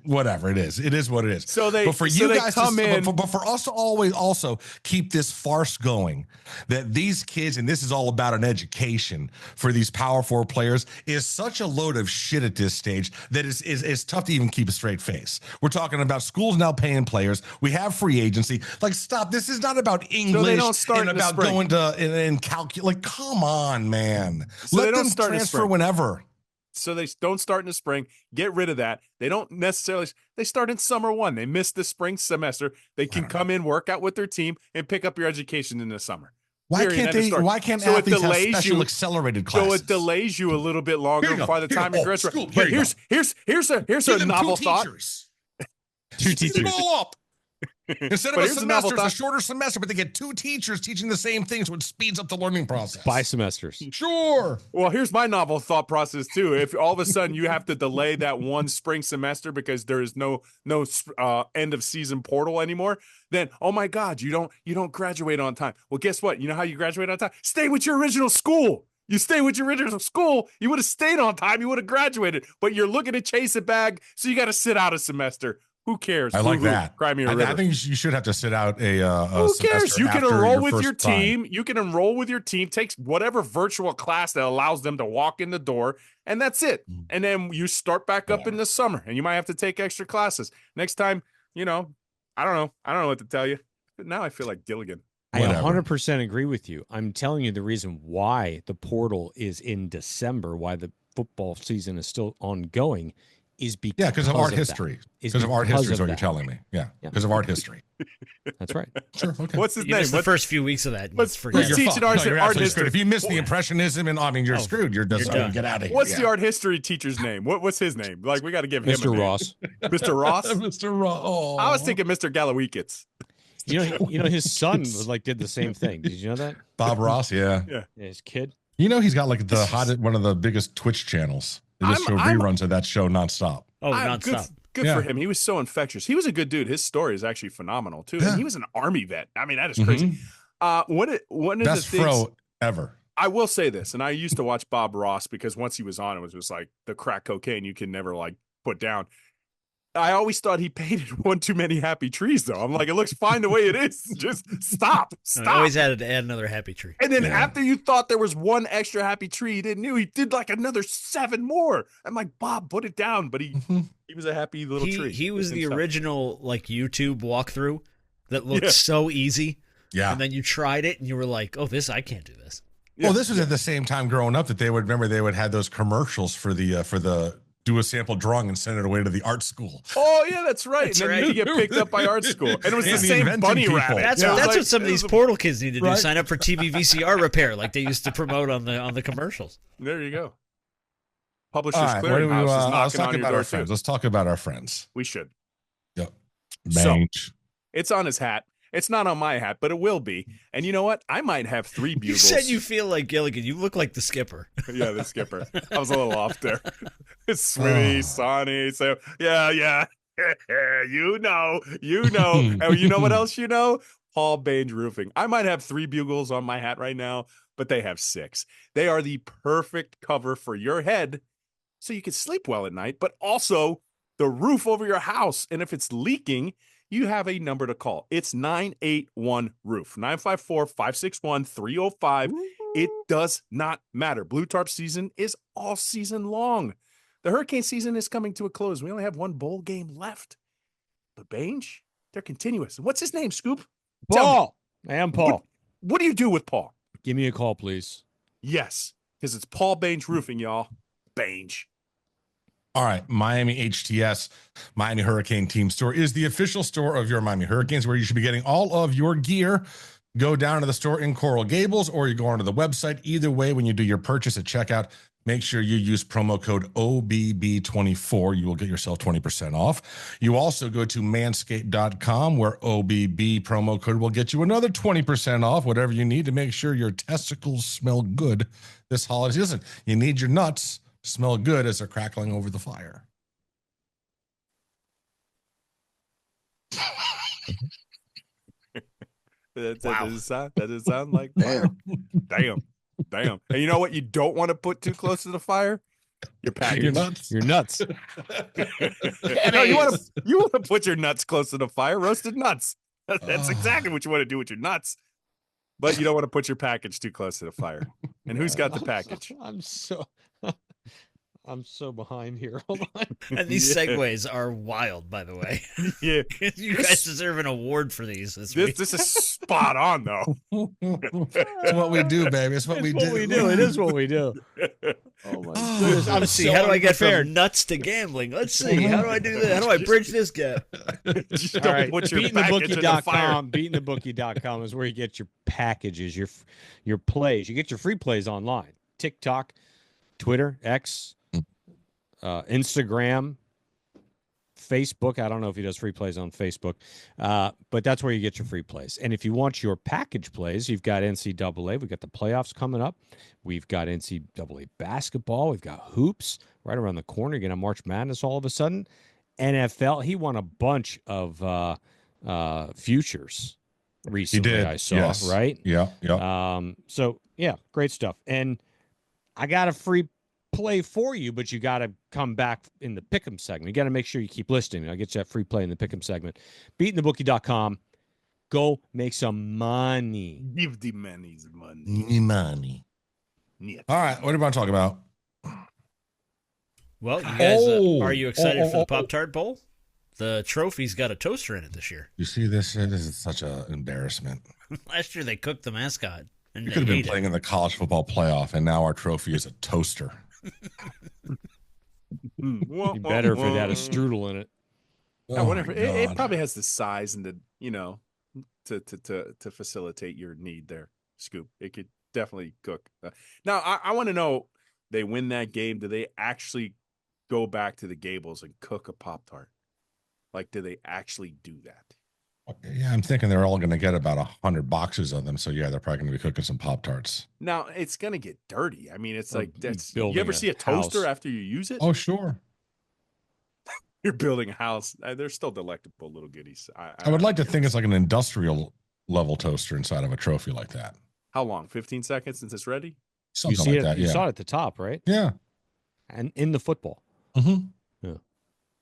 Whatever it is what it is. But for you guys to come in, but for us to always also keep this farce going, that these kids, and this is all about an education for these Power 4 players, is such a load of shit at this stage that is tough to even keep a straight face. We're talking about schools now paying players. We have free agency. Like, stop. This is not about English and about going to and calculate. Come on, man. Let them transfer whenever. So they don't start in the spring. Get rid of that. They don't necessarily. They start in summer one. They miss the spring semester. They can come in, work out with their team, and pick up your education in the summer. Why can't athletes have special accelerated classes? So it delays you a little bit longer by the time you graduate. But here's a novel thought. Two teachers. Go up. Instead of a semester, it's a shorter semester, but they get two teachers teaching the same thing, so it speeds up the learning process. By semesters. Sure. Well, here's my novel thought process, too. If all of a sudden you have to delay that one spring semester because there is no end of season portal anymore, then, oh, my God, you don't graduate on time. Well, guess what? You know how you graduate on time? Stay with your original school. You stay with your original school, you would have stayed on time, you would have graduated. But you're looking to chase a bag, so you got to sit out a semester. Who cares? I like that. Cry me a river. I think you should have to sit out a Who cares? You can enroll with your team. Time. You can enroll with your team. Take whatever virtual class that allows them to walk in the door, and that's it. And then you start back up in the summer, and you might have to take extra classes. Next time, I don't know. I don't know what to tell you. But now I feel like Gilligan. I 100% agree with you. I'm telling you the reason why the portal is in December, why the football season is still ongoing, is because of art history. Because of art history is what you're telling me. Yeah, because of art history. That's right. Sure. Okay. What's his you name? Missed the first few weeks of that. Let's teaching art history. If you miss the impressionism, and you're screwed. You're just get out of here. What's the art history teacher's name? What's his name? Like, we got to give him Mr. Ross. Mr. Ross. Mr. Ross. Oh. I was thinking Mr. Gallowikits. His son did the same thing. Did you know that? Bob Ross, yeah. His kid. He's got like one of the biggest Twitch channels. They just show reruns of that show nonstop. Oh, nonstop. Good for him. He was so infectious. He was a good dude. His story is actually phenomenal too. And he was an Army vet. I mean, that is crazy. One of best the things, fro ever. I will say this, and I used to watch Bob Ross because once he was on, it was just like the crack cocaine you can never put down. I always thought he painted one too many happy trees, though. I'm like, it looks fine the way it is. Just stop. I always had to add another happy tree. And then after you thought there was one extra happy tree, he didn't know. He did another 7 more. I'm like, Bob, put it down. But he was a happy little tree. He was the original YouTube walkthrough that looked so easy. Yeah. And then you tried it and you were like, oh, I can't do this. Yeah. Well, this was at the same time growing up that they would have those commercials for the do a sample drawing and send it away to the art school. Oh yeah, that's right. That's and then you get picked up by art school, and it was the And same bunny people. rabbit. That's what some of these portal kids need to do. Sign up for TV VCR repair, like they used to promote on the commercials. There you go. Publishers All right, Clearinghouse is let's knocking talk on your about door our friends. too. Let's talk about our friends. We should. Yep. So it's on his hat. It's not on my hat, but it will be. And you know what? I might have 3 You bugles. said you feel like Gilligan. You look like the skipper. Yeah, the skipper. I was a little off there. It's Swinny, Sonny. So yeah. you know. And you know what else you know? Paul Baines Roofing. I might have 3 bugles on my hat right now, but they have 6. They are the perfect cover for your head so you can sleep well at night, but also the roof over your house. And if it's leaking, you have a number to call. It's 981 Roof, 954-561-305. It does not matter. Blue Tarp season is all season long. The hurricane season is coming to a close. We only have 1 bowl game left. But Baines, they're continuous. What's his name, Scoop? Paul. I am Paul. What do you do with Paul? Give me a call, please. Yes, because it's Paul Baines Roofing, y'all. Baines. All right, Miami HTS, Miami Hurricane Team Store is the official store of your Miami Hurricanes, where you should be getting all of your gear. Go down to the store in Coral Gables, or you go onto the website. Either way, when you do your purchase at checkout, make sure you use promo code OBB24. You will get yourself 20% off. You also go to manscaped.com, where OBB promo code will get you another 20% off, whatever you need to make sure your testicles smell good this holiday season. You need your nuts smell good as they're crackling over the fire. That doesn't sound like damn. And you know what you don't want to put too close to the fire? Your package. Your nuts. No, you want to put your nuts close to the fire. Roasted nuts. That's exactly what you want to do with your nuts. But you don't want to put your package too close to the fire. And who's got the package? I'm so behind here. Hold on. And these segues are wild, by the way. Yeah. You guys deserve an award for these this week. This is spot on, though. It's what we do, baby. It's what we do. It is what we do. Oh my goodness. Let's see. How do I get from nuts to gambling? Let's see. How do I do that? How do I bridge this gap? Just All don't right. put your package in the fire. Beatingthebookie.com is where you get your packages, your plays. You get your free plays online. TikTok, Twitter, X, Instagram, Facebook. I don't know if he does free plays on Facebook, but that's where you get your free plays. And if you want your package plays, you've got NCAA. We've got the playoffs coming up. We've got NCAA basketball. We've got hoops right around the corner. You're going to March Madness all of a sudden. NFL, he won a bunch of futures recently, He did. I saw, yes. right? Yeah. So, yeah, great stuff. And I got a free play for you, but you got to come back in the pick'em segment. You got to make sure you keep listening. I'll get you that free play in the pick'em segment. Beatingthebookie.com. Go make some money. Give the money. Money. Yeah. All right, what do you want to talk about? Well, you guys, are you excited for the Pop-Tart Bowl? The trophy's got a toaster in it this year. You see this? This is such an embarrassment. Last year they cooked the mascot. And You could have been playing in the college football playoff, and now our trophy is a toaster. Be better if it had a strudel in it. I wonder if it probably has the size and the to facilitate your need there, Scoop. It could definitely cook. Now I want to know, they win that game, do they actually go back to the Gables and cook a Pop-Tart? Like, do they actually do that? Yeah, I'm thinking they're all going to get about 100 boxes of them. So yeah, they're probably going to be cooking some Pop-Tarts. Now it's going to get dirty. I mean, it's like that's. You building ever a see a toaster house. after you use it? Oh, sure. You're building a house. They're still delectable little goodies. I would like to think it's like an industrial level toaster inside of a trophy like that. How long? 15 seconds since it's ready? Something You see like it. that. You Yeah. saw it at the top, right? Yeah. And in the football. Mm-hmm.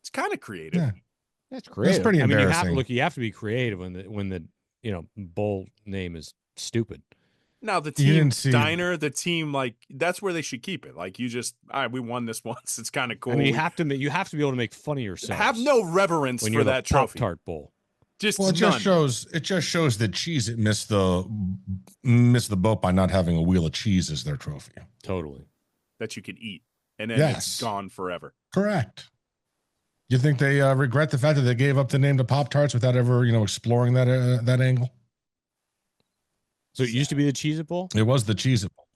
It's kind of creative. Yeah. That's creative. pretty I mean, embarrassing. you have to be creative when the bowl name is stupid. Now the You team didn't see- diner, the team, like, that's where they should keep it. Like, you just, all right, we won this once. It's kind of cool. I mean, you have to be able to make fun of yourself. have no reverence when for you're that the trophy. Pop-Tart Bowl. Just Well, it none. just shows that Cheez It missed the boat by not having a wheel of cheese as their trophy. Totally. that you can eat, and then Yes. it's gone forever. Correct. You think they regret the fact that they gave up the name to Pop-Tarts without ever, exploring that angle? So it used to be the Cheez-It Bowl, It was the Cheez It Bowl.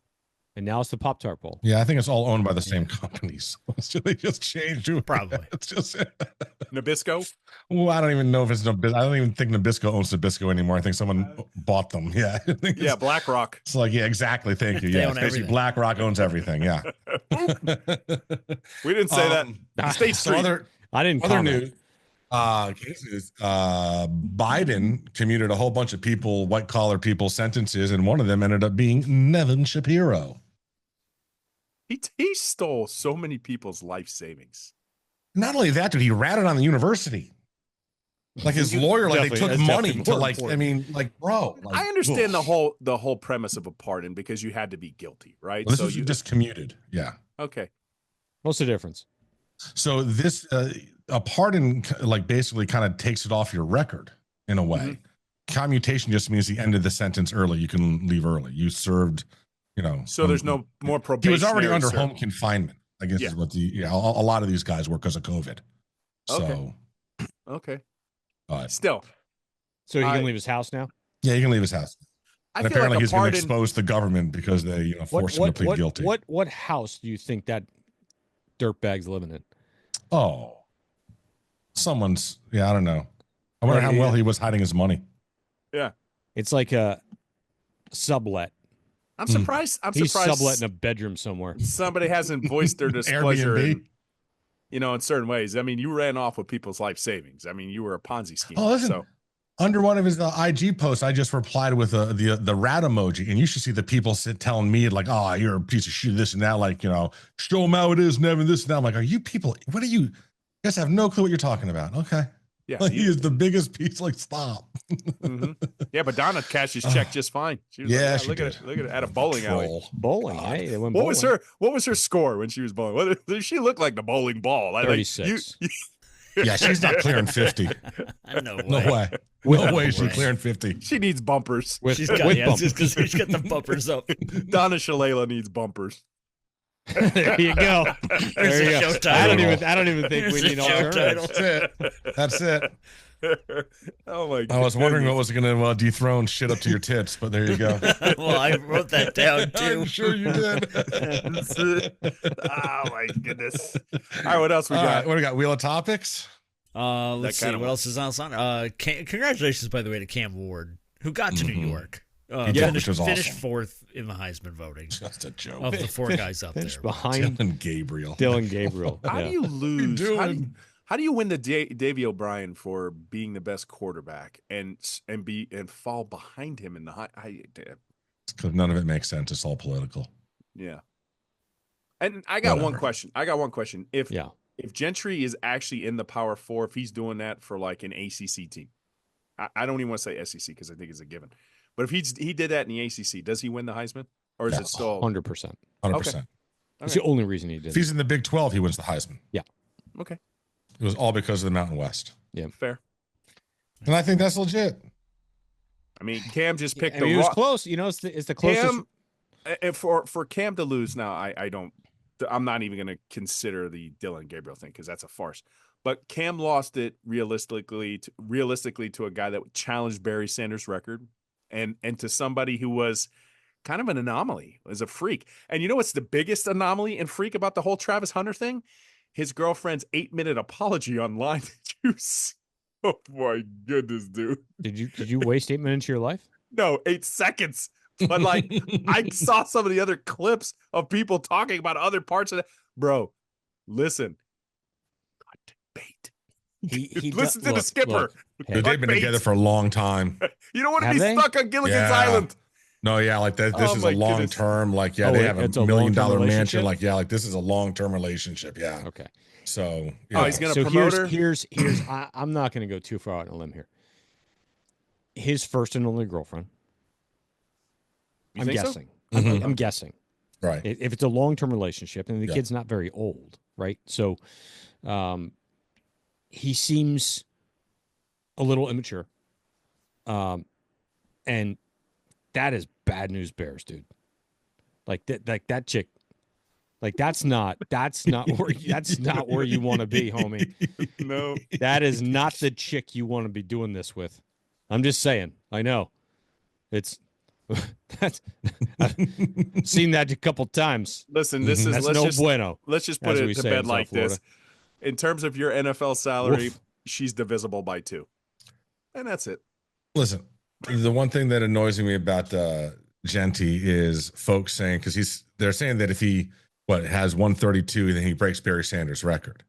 and now it's the Pop-Tart Bowl. Yeah, I think it's all owned by the same companies. So they just changed to Probably. It's just Nabisco? Well, I don't even know if it's Nabisco. I don't even think Nabisco owns Nabisco anymore. I think someone bought them. Yeah. Yeah, BlackRock. It's like, yeah, exactly. Thank you. They Yeah, own it's basically everything. BlackRock owns everything. Yeah. We didn't say that. State So Street. I didn't other comment. news. Cases. Biden commuted a whole bunch of people, white collar people, sentences, and one of them ended up being Nevin Shapiro. He stole so many people's life savings. Not only that, dude, he ratted on the university. Like his lawyer, like they took money to like. I mean, like, bro. Like, I understand the whole premise of a pardon because you had to be guilty, right? Well, this so was you just commuted. Yeah. Okay. What's the difference? So this a pardon like basically kind of takes it off your record in a way. Mm-hmm. Commutation just means the end of the sentence early. You can leave early. You served, you know. So there's no more probation. He was already under home confinement, I guess is what a lot of these guys were because of COVID. So okay. But Still. So he can leave his house now? Yeah, he can leave his house. And apparently he's going to expose the government because they, forced him to plead guilty. What house do you think that dirtbag's living in? Oh, someone's. Yeah, I don't know. I wonder how well he was hiding his money. Yeah, it's like a sublet. I'm surprised. He's subletting a bedroom somewhere. Somebody hasn't voiced their displeasure in certain ways. I mean, you ran off with people's life savings. I mean, you were a Ponzi scheme. Oh, listen. So. Under one of his IG posts, I just replied with the rat emoji, and you should see the people telling me like, "Oh, you're a piece of shit," this and that, like, show them how it is, Nevin, this and that. I'm like, are you people? What are you? You guys have no clue what you're talking about. Okay, yeah, like, he is the biggest piece. Like, stop. Yeah, but Donna cashed his check just fine. She was she look did. Look at it at a bowling alley. Bowling, hey, What was her score when she was bowling? She looked like the bowling ball. 36. Yeah, she's not clearing 50. No way. No way. No way she's clearing 50. She needs bumpers. She's got bumpers. Just because she's got the bumpers up. Donna Shalala needs bumpers. There you go. There you go. Show title. I don't even think we need alternatives. That's it. Oh my god. I was wondering what was going to dethrone shit up to your tits, but there you go. Well, I wrote that down too. I'm sure you did. Oh my goodness. All right, what else we got? What do we got? Wheel of topics? Let's see. What else is on? Congratulations, by the way, to Cam Ward, who got to New York. Which was finished awesome. fourth in the Heisman voting. Just a joke. Of the four guys up there. Behind Dylan Gabriel. How do you lose? doing? How do you win the Davey O'Brien for being the best quarterback and fall behind him in the high? Because none of it makes sense. It's all political. Yeah. And I got one question. If Gentry is actually in the Power Four, if he's doing that for like an ACC team, I don't even want to say SEC because I think it's a given. But if he did that in the ACC, does he win the Heisman, or is it still 100%? 100%. It's the only reason he did. If he's in the Big 12, he wins the Heisman. Yeah. Okay. It was all because of the Mountain West. Yeah. Fair. And I think that's legit. I mean, Cam just picked it was close. It's the closest. Cam, for Cam to lose now, I'm not even going to consider the Dylan Gabriel thing because that's a farce. But Cam lost it realistically to a guy that challenged Barry Sanders' record and to somebody who was kind of an anomaly, was a freak. And you know what's the biggest anomaly and freak about the whole Travis Hunter thing? His girlfriend's 8-minute apology online. Oh my goodness, dude. Did you waste 8 minutes of your life? No, 8 seconds. But like I saw some of the other clips of people talking about other parts of that. Bro, listen. Bait. Listen to the skipper. They've been together for a long time. You don't want to be stuck on Gilligan's Island. No, yeah, like that. This is a long term. Like, they have a $1 million mansion. Like, like this is a long term relationship. Yeah. Okay. So, he's gonna promote her. Here's I'm not gonna go too far out on a limb here. His first and only girlfriend. I'm guessing. So? I'm guessing. Right. If it's a long term relationship and the kid's not very old, right? So, he seems a little immature. And that is bad news bears, dude. Like that chick. Like that's not where you want to be, homie. No. That is not the chick you want to be doing this with. I'm just saying. I know. I've seen that a couple times. Listen, that's no bueno. Let's just put it to bed like this. in terms of your NFL salary, Woof. she's divisible by 2. And that's it. Listen, the one thing that annoys me about Genty is folks saying, because they're saying that if he has 132, then he breaks Barry Sanders' record.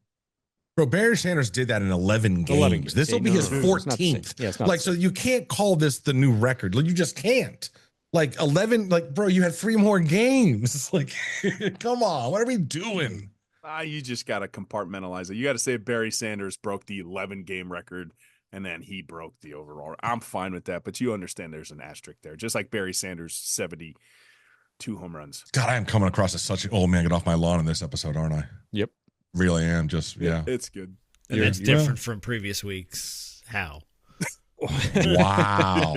Bro, Barry Sanders did that in 11 games. This will be his 14th. Yeah, it's not like, so you can't call this the new record. Like, you just can't. Like 11, like, bro, you had 3 more games. Like, come on, what are we doing? You just got to compartmentalize it. You got to say Barry Sanders broke the 11-game record, and then he broke the overall. I'm fine with that, but you understand there's an asterisk there. Just like Barry Sanders' 72 home runs. God, I am coming across as such an old man. Get off my lawn in this episode, aren't I? Yep. Really am. Just, yeah. It's good. And that's different from previous weeks. How? Wow.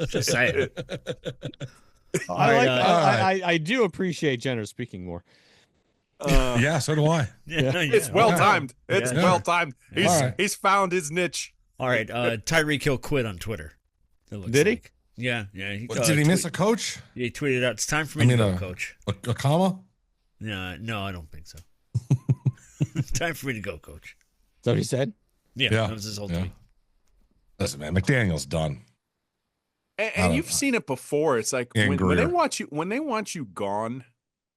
Just saying. I do appreciate Jenner speaking more. Yeah, so do I. It's well timed. It's well timed. He's found his niche. All right. Tyreek Hill quit on Twitter. Did he? Yeah. He Did he miss a coach? Yeah, he tweeted out, "It's time for me to go, coach." A comma? No, I don't think so. It's time for me to go, coach. Is that what he said? Yeah, that was his whole tweet. Listen, man, McDaniel's done. And you've seen it before. It's like when they want you gone,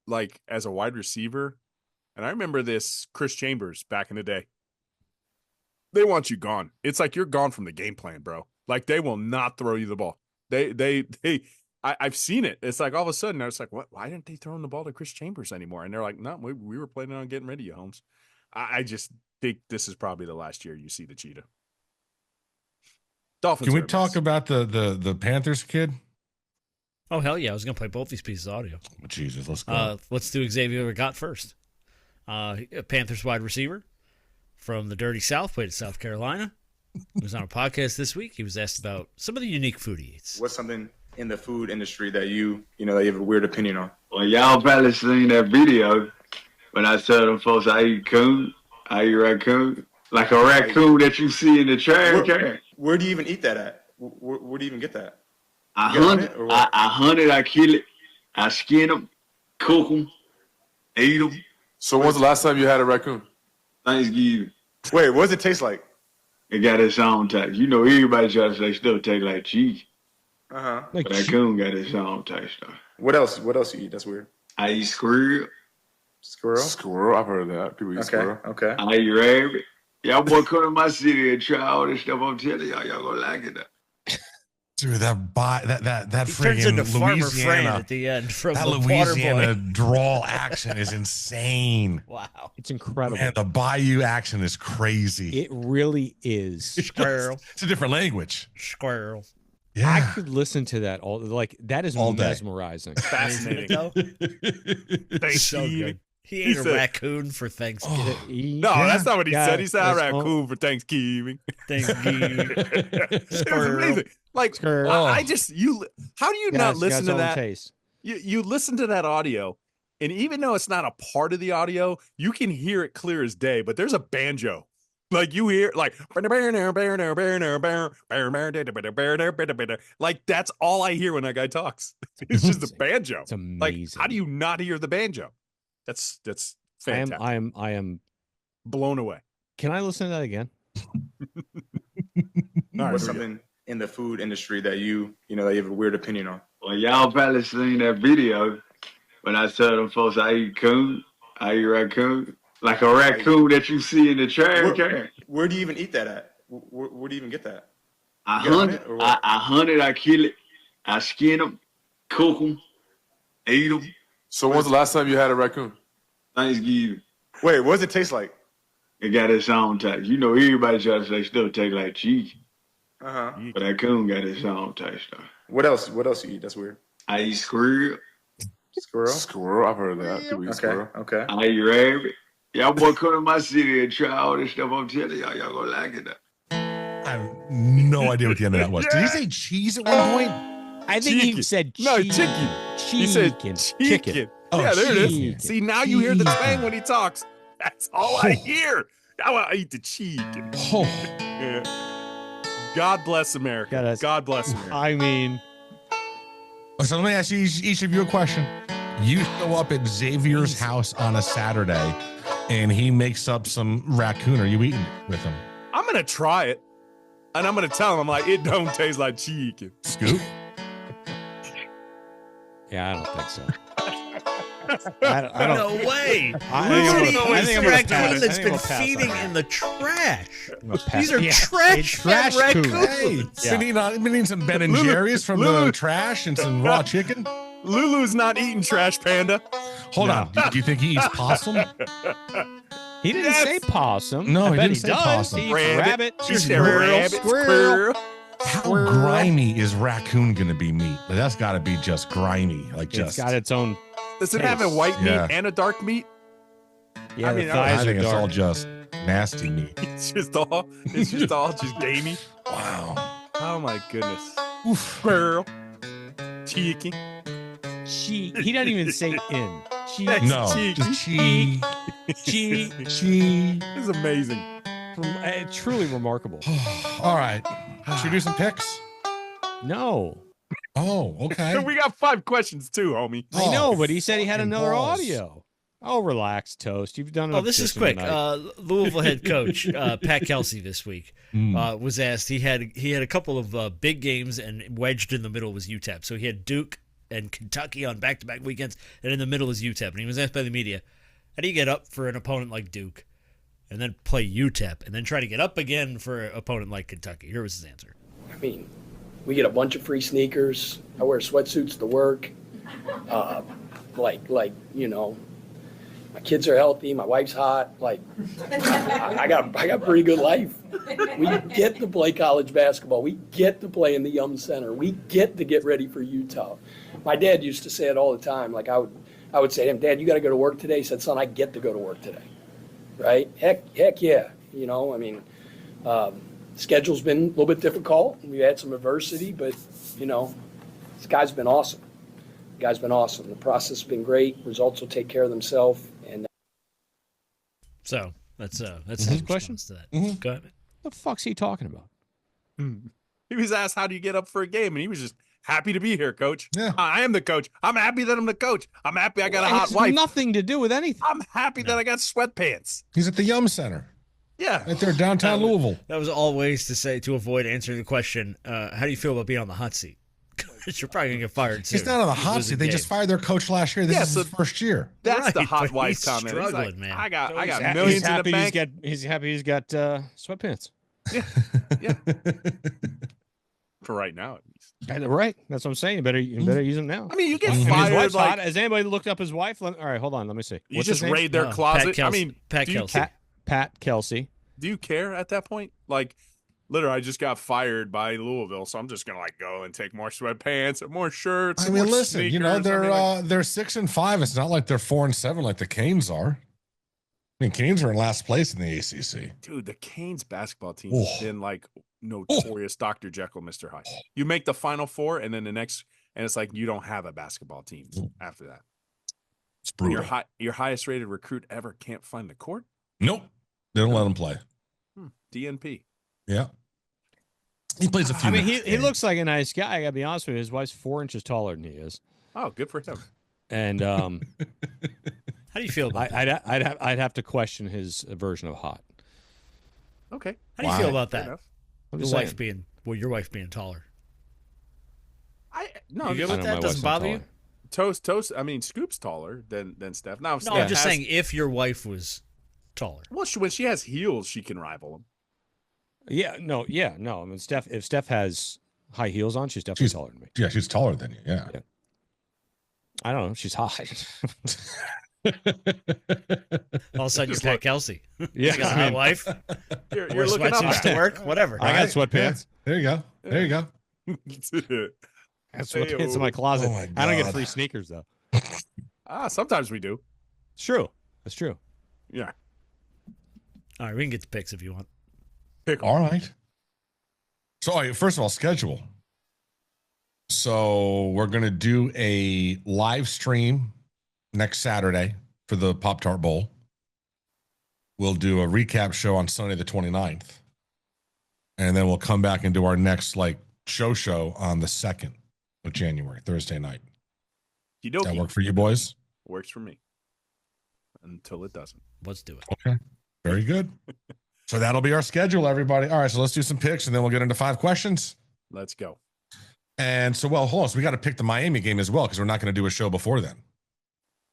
like as a wide receiver. And I remember this Chris Chambers back in the day. They want you gone. It's like you're gone from the game plan, bro. Like they will not throw you the ball. I've seen it. It's like all of a sudden I was like, what? Why didn't they throw the ball to Chris Chambers anymore? And they're like, no, we were planning on getting rid of you, Holmes. I just think this is probably the last year you see the cheetah. Dolphins. Can we talk about the Panthers kid? Oh hell yeah! I was gonna play both these pieces of audio. Jesus, let's go. Let's do Xavier Got first. Panthers wide receiver from the Dirty South, played at South Carolina. He was on a podcast this week. He was asked about some of the unique food he eats. What's something in the food industry that you have a weird opinion on? Well, y'all probably seen that video when I tell them folks I eat coon, I eat raccoon, like a raccoon that you see in the trash can. Where do you even eat that at? Where do you even get that? I hunt it, I kill it, I skin them, cook them, eat them. So when's the last time you had a raccoon? Thanksgiving. Wait, what does it taste like? It got its own taste. You know, everybody try to say stuff taste like cheese. Uh-huh. But raccoon got its own taste, though. What else you eat? That's weird. I eat squirrel. Squirrel? I've heard of that. People eat squirrel. Okay. I eat rabbit. Y'all boy come to my city and try all this stuff. I'm telling y'all gonna like it. Dude, that turns into friggin' Farmer Fran Louisiana at the end from that the Louisiana Waterboy. drawl action is insane. Wow, it's incredible. Man, the Bayou action is crazy. It really is. Squirrel. It's a different language. Squirrel. Yeah. I could listen to that that is all mesmerizing. Fascinating. So good. He ate a raccoon for Thanksgiving. No, that's not what he said. He said a raccoon for Thanksgiving. Thanksgiving. It was amazing. Like, how do you not listen to that? You listen to that audio, and even though it's not a part of the audio, you can hear it clear as day, but there's a banjo. Like you hear like that's all I hear when that guy talks. It's just a banjo. It's amazing. Like, how do you not hear the banjo? That's fantastic. I am blown away. Can I listen to that again? What's something in the food industry that you have a weird opinion on? Well, y'all probably seen that video when I tell them folks I eat coon, I eat raccoon, like a raccoon that you see in the trash can. Where do you even eat that at? Where do you even get that? I hunt it, I kill it, I skin them, cook them, eat them. So when's the last time you had a raccoon? Thanksgiving. Wait, what does it taste like? It got its own taste. You know, everybody try to say stuff taste like cheese. Uh-huh. But raccoon got its own taste, though. What else you eat? That's weird. I eat squirrel. Squirrel? I've heard of that. People eat squirrel. Okay. I eat rabbit. Y'all boy come to my city and try all this stuff. I'm telling y'all gonna like it. I have no idea what the end of that was. Did he say cheese at one point? I think he said cheese. No, chicken. He said chicken. Oh, yeah, there it chicken. is. See, now you hear the twang when he talks. That's all I hear. Now I eat the chicken. Oh. Yeah. God bless America. God bless America. I mean, So let me ask you each of you a question. You show up at Xavier's house on a Saturday, and he makes up some raccoon. Are you eating it with him? I'm going to try it, and I'm going to tell him, I'm like, it don't taste like chicken. Scoop? Yeah, I don't think so. I don't. No way. I think a raccoon that's been feeding in the trash. These are trash raccoons. Hey, been eating some Ben and Jerry's from the trash and some raw chicken. Lulu's not eating trash, Panda. Hold on. Do you think he eats possum? He didn't say possum. No, I he didn't say possum. He eats rabbit, squirrel. How grimy is raccoon going to be meat? That's got to be just grimy. It's got its own. Does it have a white meat and a dark meat? Yeah, I think it's all just nasty meat. It's just all just gamey. Wow. Oh my goodness. Squirrel. Chicken. He doesn't even say in. No, just cheek. It's amazing. Truly remarkable. All right. Should we do some picks? No. Oh, okay. We got 5 questions too, homie. I know, but he said he had another audio. Oh, relax, Toast. You've done it. Oh, this is quick. Louisville head coach Pat Kelsey this week was asked. He had a couple of big games, and wedged in the middle was UTEP. So he had Duke and Kentucky on back-to-back weekends, and in the middle was UTEP. And he was asked by the media, how do you get up for an opponent like Duke and then play UTEP and then try to get up again for an opponent like Kentucky? Here was his answer. I mean, we get a bunch of free sneakers. I wear sweatsuits to work. My kids are healthy. My wife's hot. I got a pretty good life. We get to play college basketball. We get to play in the Yum Center. We get to get ready for Utah. My dad used to say it all the time. I would say to him, Dad, you got to go to work today. He said, son, I get to go to work today. Right? Heck yeah. Schedule's been a little bit difficult. We've had some adversity, but, this guy's been awesome. The process has been great. Results will take care of themselves. And so that's his question to that. Mm-hmm. Go ahead. What the fuck's he talking about? He was asked, how do you get up for a game? And he was just happy to be here, coach. Yeah. I am the coach. I'm happy that I'm the coach. I'm happy I got a hot wife. Nothing to do with anything. I'm happy that I got sweatpants. He's at the Yum Center. Yeah. Right there, downtown Louisville. That was all ways to avoid answering the question, how do you feel about being on the hot seat? You're probably going to get fired soon. He's not on the hot seat. They just fired their coach last year. This is his first year. That's right, the hot but wife he's comment. Struggling, like, man. I got millions in the bank. He's happy he's got sweatpants. Yeah. For right now, at least. Right. That's what I'm saying. You better use them now. I mean, you get His fired. wife's hot. Has anybody looked up his wife? All right, hold on. Let me see. You just raid their closet. Pat Kelsey. Pat Kelsey. Do you care at that point? Literally, I just got fired by Louisville, so I'm just gonna go and take more sweatpants and more shirts. I mean, more listen, sneakers. they're 6-5. It's not like they're 4-7 like the Canes are. I mean, Canes are in last place in the ACC. Dude, the Canes basketball team has been notorious Dr. Jekyll, Mr. Hyde. You make the Final Four, and then the next, and it's like you don't have a basketball team after that. It's brutal. Your highest rated recruit ever can't find the court? Nope. They don't let him play. DNP. Yeah. He plays a few minutes. He looks like a nice guy. I got to be honest with you. His wife's 4 inches taller than he is. Oh, good for him. And how do you feel about that? I'd have to question his version of hot. Okay. How do you feel about that? Your wife being taller. No, you good with that? Doesn't bother you? Toast. I mean, Scoop's taller than Steph. Now, no, I'm just saying if your wife was taller. Well, when she has heels, she can rival him. Yeah. No. I mean, if Steph has high heels on, she's definitely taller than me. Yeah, she's taller than you. Yeah. I don't know. She's hot. All of a sudden, you're Pat Kelsey. Yeah, you got a hot wife. You're looking up to work. Whatever. I got sweatpants. Yeah. There you go. I have sweatpants in my closet. Oh, I don't get free sneakers though. Sometimes we do. It's true. That's true. Yeah. All right, we can get the picks if you want. All right. So, first of all, schedule. So we're going to do a live stream next Saturday for the Pop-Tart Bowl. We'll do a recap show on Sunday the 29th. And then we'll come back and do our next show on the 2nd of January, Thursday night. That work for you boys? Works for me. Until it doesn't. Let's do it. Okay. Very good. So that'll be our schedule, everybody. All right, so let's do some picks, and then we'll get into 5 questions. Let's go. And so, hold on. So we got to pick the Miami game as well, because we're not going to do a show before then.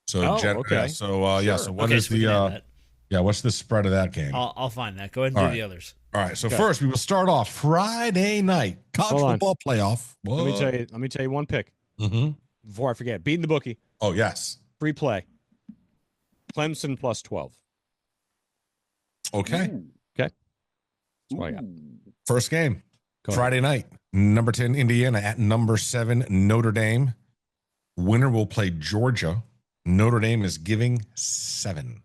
So, okay. So what is so what's the spread of that game? I'll find that. Go ahead and do the others. All right. So first, we will start off Friday night college football playoff. Let me tell you one pick. Before I forget, beating the bookie. Oh yes. Free play. Clemson plus 12. Okay. Okay. That's what I got. First game, Friday night. Number 10 Indiana at number 7 Notre Dame. Winner will play Georgia. Notre Dame is giving 7.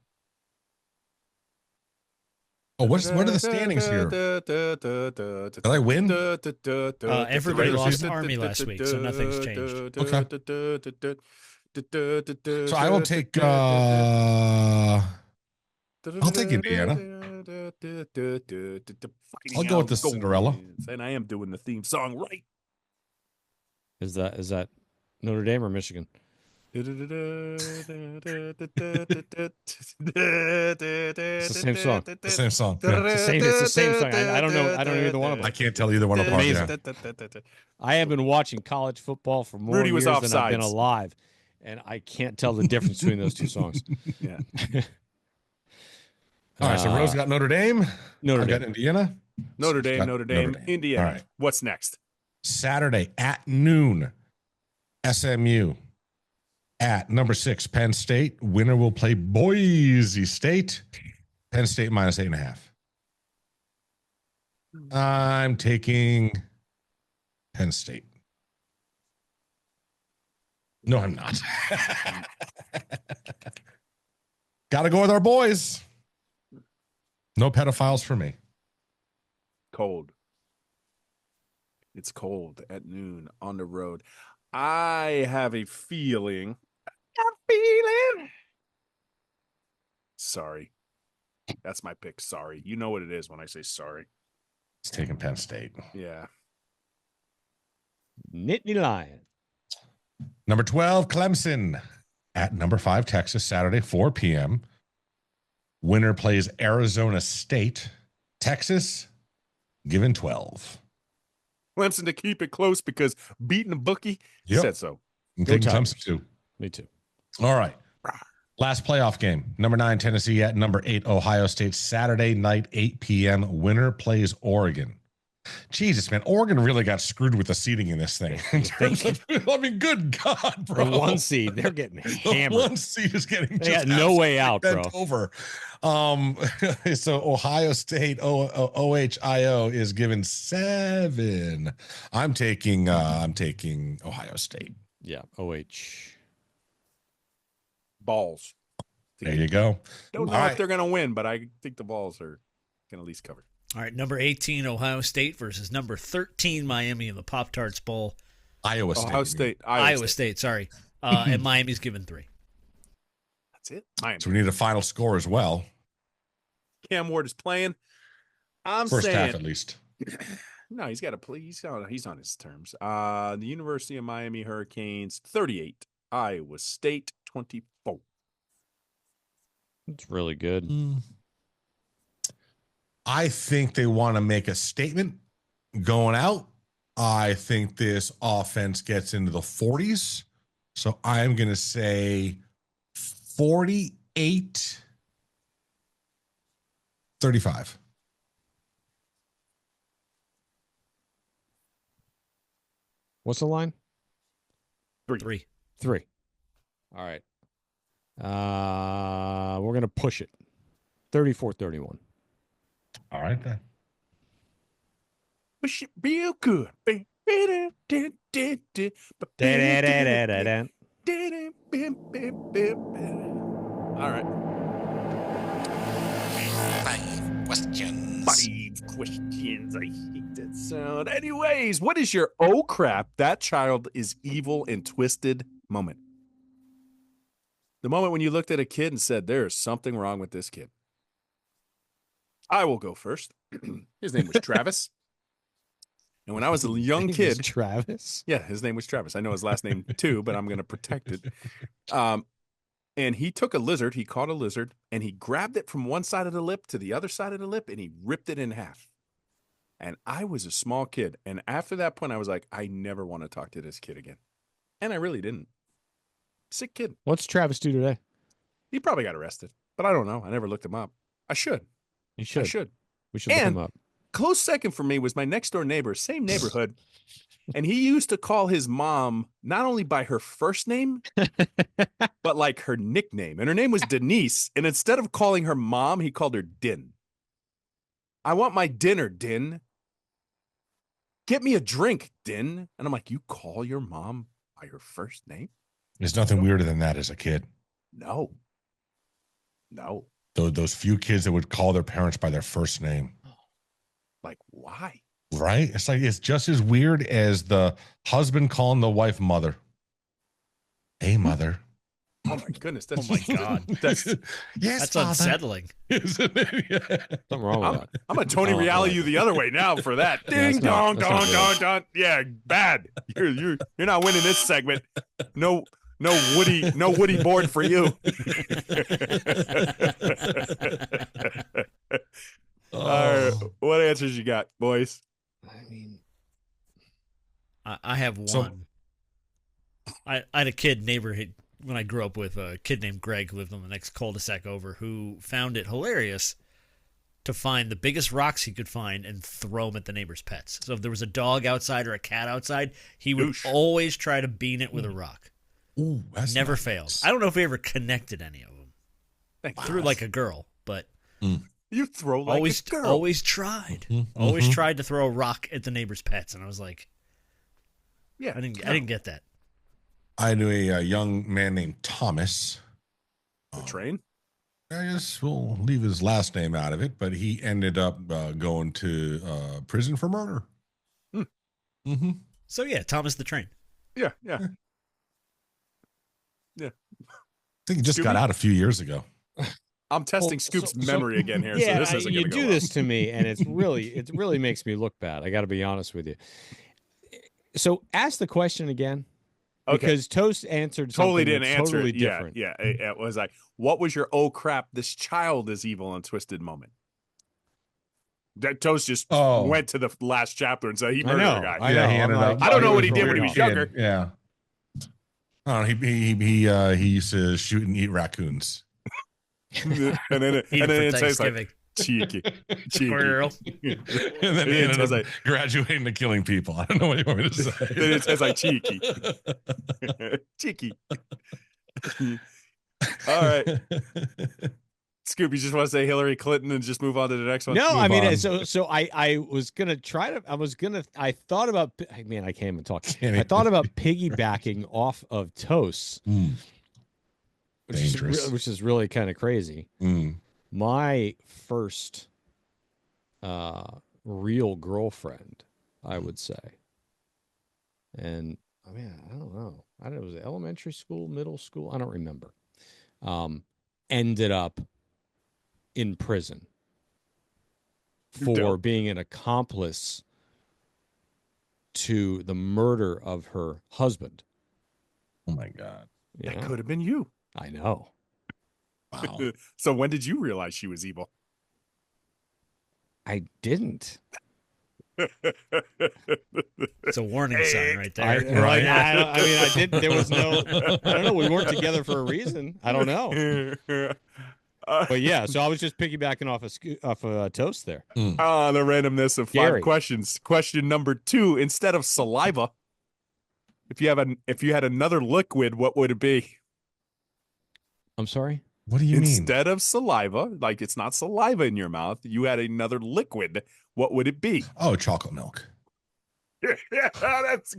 Oh, what are the standings here? Did I win? Everybody lost Army last week, so nothing's changed. Okay. So I will take I'll take Indiana. I'll go with the Cinderella. And I am doing the theme song right. Is that Notre Dame or Michigan? It's the same song. The same song. Yeah. It's the same song. I don't know either one of them. I can't tell either one apart. Amazing. I have been watching college football for more years than I've been alive, and I can't tell the difference between those two songs. Yeah. All right, so Rose got Notre Dame. Notre Dame. Got Indiana. Notre Dame, Indiana. All right. What's next? Saturday at noon, SMU at number 6 Penn State. Winner will play Boise State. Penn State minus 8.5. I'm taking Penn State. No, I'm not. Got to go with our boys. No pedophiles for me. Cold. It's cold at noon on the road. I have a feeling. Sorry. That's my pick. Sorry. You know what it is when I say sorry. It's taking Penn State. Yeah. Nittany Lion. Number 12, Clemson at number 5, Texas, Saturday, 4 p.m. Winner plays Arizona State. Texas, given 12. Clemson to keep it close because beating the bookie said so. I'm taking Clemson too. Me too. All right. Last playoff game. Number 9, Tennessee at number 8, Ohio State, Saturday night, 8 p.m. Winner plays Oregon. Jesus, man. Oregon really got screwed with the seeding in this thing. I mean, good God, bro. The 1 seed, they're getting hammered. The 1 seed is getting they got no way out, bro. Over. So Ohio State, OHIO is given 7. I'm taking Ohio State. Yeah, OH. Balls. There you go. Don't know if they're going to win, but I think the balls are going to at least cover. All right, number 18, Ohio State versus number 13, Miami in the Pop-Tarts Bowl. Iowa State, sorry. And Miami's given 3. That's it. Miami. So we need a final score as well. Cam Ward is playing. First half at least. No, he's got to play. He's on his terms. The University of Miami Hurricanes 38, Iowa State 24. It's really good. I think they want to make a statement going out. I think this offense gets into the 40s. So I'm going to say 48-35. What's the line? 3. All right. We're going to push it. 34-31. All right, then. Push it real good. All right. 5 questions. 5 questions. I hate that sound. Anyways, what is your oh crap, that child is evil and twisted moment? The moment when you looked at a kid and said, there is something wrong with this kid. I will go first. His name was Travis. And when I was a young His name was kid, Travis. yeah, his name was Travis. I know his last name too, but I'm going to protect it. And he took a lizard, he caught a lizard, and he grabbed it from one side of the lip to the other side of the lip, and he ripped it in half. And I was a small kid. And after that point, I was like, I never want to talk to this kid again. And I really didn't. Sick kid. What's Travis do today? He probably got arrested, but I don't know. I never looked him up. I should. You should. I should. We should look him up. Close second for me was my next door neighbor, same neighborhood. And he used to call his mom not only by her first name, but like her nickname. And her name was Denise. And instead of calling her mom, he called her Din. I want my dinner, Din. Get me a drink, Din. And I'm like, you call your mom by her first name? There's nothing weirder than that as a kid. No. No. Those few kids that would call their parents by their first name. Like, why? Right? It's like, it's just as weird as the husband calling the wife mother. Hey, mother. Oh my goodness. That's Oh my God. That's That's unsettling. Isn't it? Yeah. Something wrong with that. I'm gonna Tony Reale you the other way now for that. Ding that's not- dong that's dong not dong good. dong. Yeah, bad. You're not winning this segment. No Woody board for you. All right, what answers you got, boys? I mean, I have one. So- I had a kid neighborhood when I grew up with a kid named Greg who lived on the next cul-de-sac over who found it hilarious to find the biggest rocks he could find and throw them at the neighbor's pets. So if there was a dog outside or a cat outside, he would always try to bean it with a rock. Ooh, that's Never nice. failed. I don't know if he ever connected any of them. Threw like a girl, but You throw like always a girl. always tried. Always tried to throw a rock at the neighbor's pets, and I was like, Yeah, I didn't get that. I knew a young man named Thomas. The train. I guess we'll leave his last name out of it, but he ended up going to prison for murder. Mm-hmm. So yeah, Thomas the Train. Yeah. I think he just got out a few years ago. I'm testing Scoop's memory again here. Yeah, so this isn't you gonna do go this to me, and it really makes me look bad. I got to be honest with you. So ask the question again. Okay. Because Toast answered totally something didn't that's answer totally it. different. Yeah. It was like, what was your oh crap, this child is evil and twisted moment? That Toast just went to the last chapter and said he murdered a guy. I know. He ended up, I don't know what he was a did when he weird was kid. younger. Yeah. Oh, he used to shoot and eat raccoons. and then it says like cheeky. Squirrel. And then he ended up graduating to killing people. I don't know what you want me to say. Then it says like cheeky. Cheeky. All right. Scoop, you just want to say Hillary Clinton and just move on to the next one? No, Move I mean, on. so I was gonna try to. I thought about. Man, I can't even talk. I thought about piggybacking off of Toast, which is really kind of crazy. My first real girlfriend, I would say, and I mean, I don't know. I don't know. Was it elementary school, middle school? I don't remember. Ended up in prison for being an accomplice to the murder of her husband. Oh my God. That could have been you. I know. Wow. So when did you realize she was evil? I didn't. It's a warning sign right there. I mean, I didn't. There was no. I don't know. We weren't together for a reason. I don't know. But yeah, so I was just piggybacking off of Toast there. The randomness of five questions. Question number 2: instead of saliva, if you had another liquid, what would it be? I'm sorry. What do you mean? Instead of saliva, like it's not saliva in your mouth, you had another liquid. What would it be? Oh, chocolate milk. Yeah, that's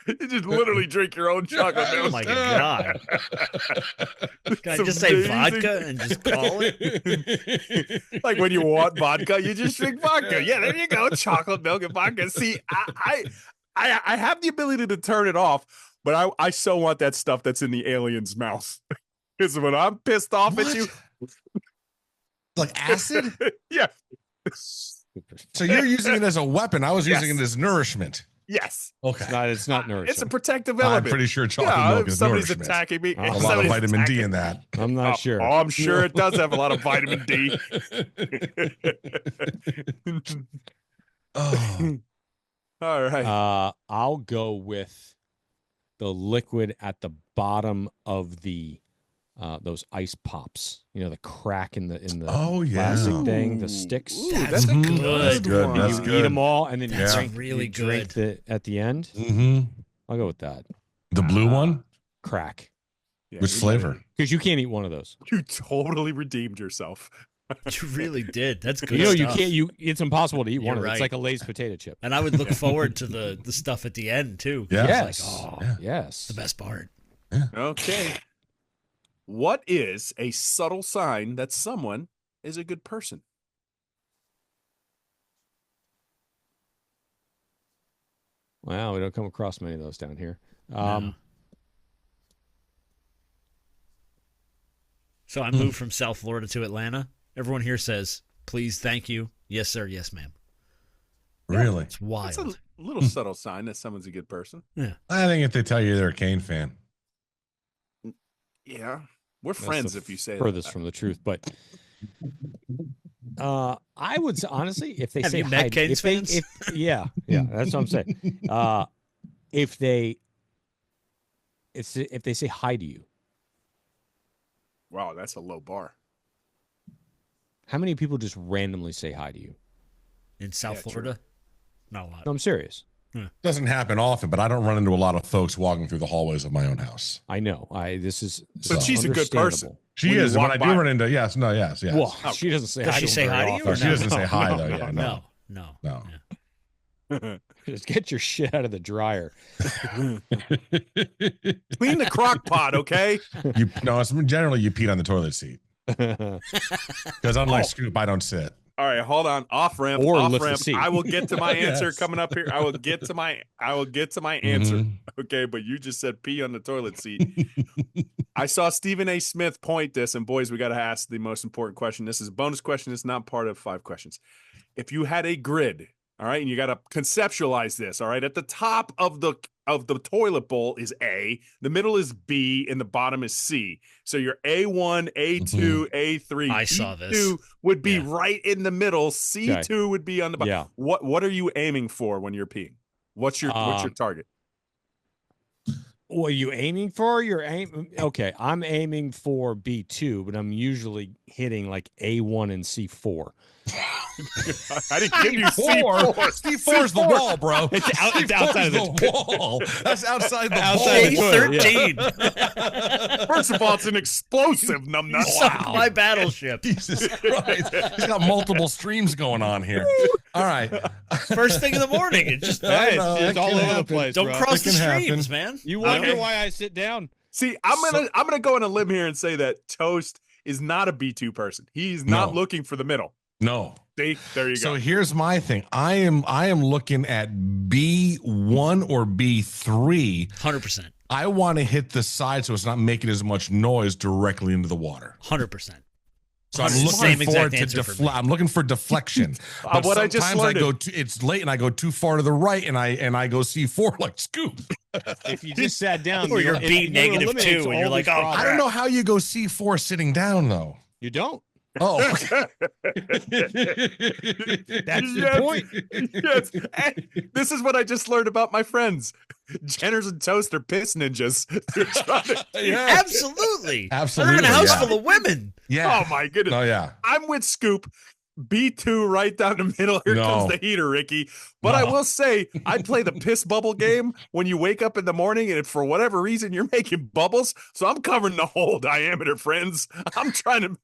you just literally drink your own chocolate milk. Oh my God. Can I just say vodka and just call it? Like when you want vodka, you just drink vodka. Yeah, there you go. Chocolate milk and vodka. See, I have the ability to turn it off, but I so want that stuff that's in the alien's mouth. Because when I'm pissed off at you. Like acid? Yeah. So you're using it as a weapon. I was using it as nourishment. Yes. Okay. It's not nourishing. It's a protective element. I'm pretty sure chocolate milk if is somebody's nourishment. attacking me, A lot of vitamin D in that. I'm not sure. Oh, I'm sure it does have a lot of vitamin D. Oh. All right. I'll go with the liquid at the bottom of the those ice pops. You know, the crack in the plastic thing, the sticks. That's a good one. That's You good. eat them all, and then That's you really drink good. at the end. Mm-hmm. I'll go with that. The blue one? Crack. Yeah, Which flavor? Because you can't eat one of those. You totally redeemed yourself. You really did. That's good. You know, stuff. you can't. It's impossible to eat one of them. right. It's like a Lay's potato chip. And I would look forward to the stuff at the end too. Yeah. Yes. It's like, Yes. the best part. Okay. What is a subtle sign that someone is a good person? Wow, we don't come across many of those down here. So I moved from South Florida to Atlanta. Everyone here says, please, thank you. Yes, sir. Yes, ma'am. Really? It's wild. It's a little subtle sign that someone's a good person. Yeah. I think if they tell you they're a Kane fan. Yeah. We're That's friends the if you say furthest that. from the truth. But I would say, honestly, if they Have say you met hi, Canes if they, fans? yeah, that's what I'm saying. If they say hi to you, Wow, that's a low bar. how many people just randomly say hi to you? In South Florida? Not a lot. No, I'm serious. Doesn't happen often, but I don't run into a lot of folks walking through the hallways of my own house. I know. This is But she's a good person. understandable. She When you is. When walk I do by. run into, yes. Well, she doesn't say Does hi she to say him hi very to you often. or She no? doesn't say hi though. Yeah, No. no. Yeah. Just get your shit out of the dryer. Clean the crock pot, okay? Generally you peed on the toilet seat because unlike Scoop, I don't sit. All right, hold on. Off ramp. Or Off lift the ramp. seat. I will get to my answer Yes. coming up here. I will get to my answer. Mhm. Okay, but you just said pee on the toilet seat. I saw Stephen A. Smith point this, and boys, we got to ask the most important question. This is a bonus question. It's not part of 5 questions. If you had a grid, all right, and you got to conceptualize this, all right, at the top of the toilet bowl is A, the middle is B, and the bottom is C. So your A1, A2, A3. I saw this. B2 would be right in the middle. C2 would be on the bottom. Yeah. What are you aiming for when you're peeing? What's your target? What are you aiming for? Okay, I'm aiming for B2, but I'm usually hitting like A1 and C4. I didn't give you C4. C4 is the wall, bro. It's outside of the wall. That's outside the Outside wall. the toilet, A13. First of all, it's an explosive numbnut. Sunk my battleship. Jesus Christ. He's got multiple streams going on here. All right. First thing in the morning. It just I know, it's it all can over the happen. place. don't bro. cross It the can happen. streams, man. You wonder Okay. why I sit down? See, I'm gonna go on a limb here and say that Toast is not a B2 person. He's not No. looking for the middle. No. See, there you So go. here's my thing. I am looking at B1 or B3. 100%. I want to hit the side so it's not making as much noise directly into the water. 100%. So I'm Same looking forward exact to answer for me. I'm looking for deflection. But what I just sometimes learned go it's late and I go too far to the right and I go C4 like Scoop. If you just sat down, Or you're it B negative eliminates 2 and you're all like, these oh, problems. I don't know how you go C4 sitting down though. You don't. Oh, That's the point. Yes. And this is what I just learned about my friends. Jenners and Toast are piss ninjas. They're trying to- yeah. Absolutely. Absolutely, They're in a house yeah. full of women. Yeah. Oh my goodness. Oh yeah. I'm with Scoop. B2 right down the middle. Here No. comes the heater, Ricky. But I No. will say, I play the piss bubble game when you wake up in the morning and for whatever reason you're making bubbles. So I'm covering the whole diameter, friends. I'm trying to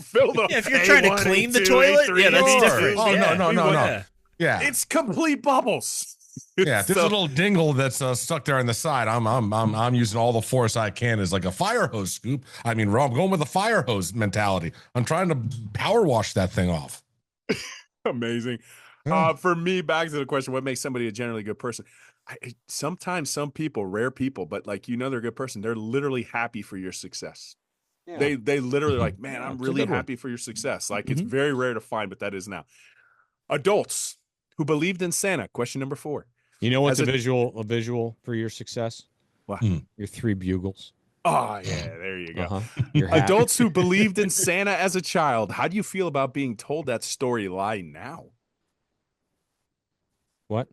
fill the Yeah, if you're trying to A1, clean the A2, toilet, A3, yeah, that's A4. different. Oh, Yeah. no. Yeah. Yeah. It's complete bubbles. Yeah, this So- little dingle that's stuck there on the side. I'm using all the force I can as like a fire hose, Scoop. I mean, I'm going with a fire hose mentality. I'm trying to power wash that thing off. Amazing. Yeah. For me, back to the question, what makes somebody a generally good person? Sometimes some people, rare people, but like, they're a good person. They're literally happy for your success. They literally like, man, I'm it's a really good one. happy for your success. Like it's very rare to find, but that is now. Adults who believed in Santa. Question number 4. You know what's a visual for your success? What? Your 3 bugles. Oh, yeah, there you go. Uh-huh. Adults who believed in Santa as a child. How do you feel about being told that story lie now? What?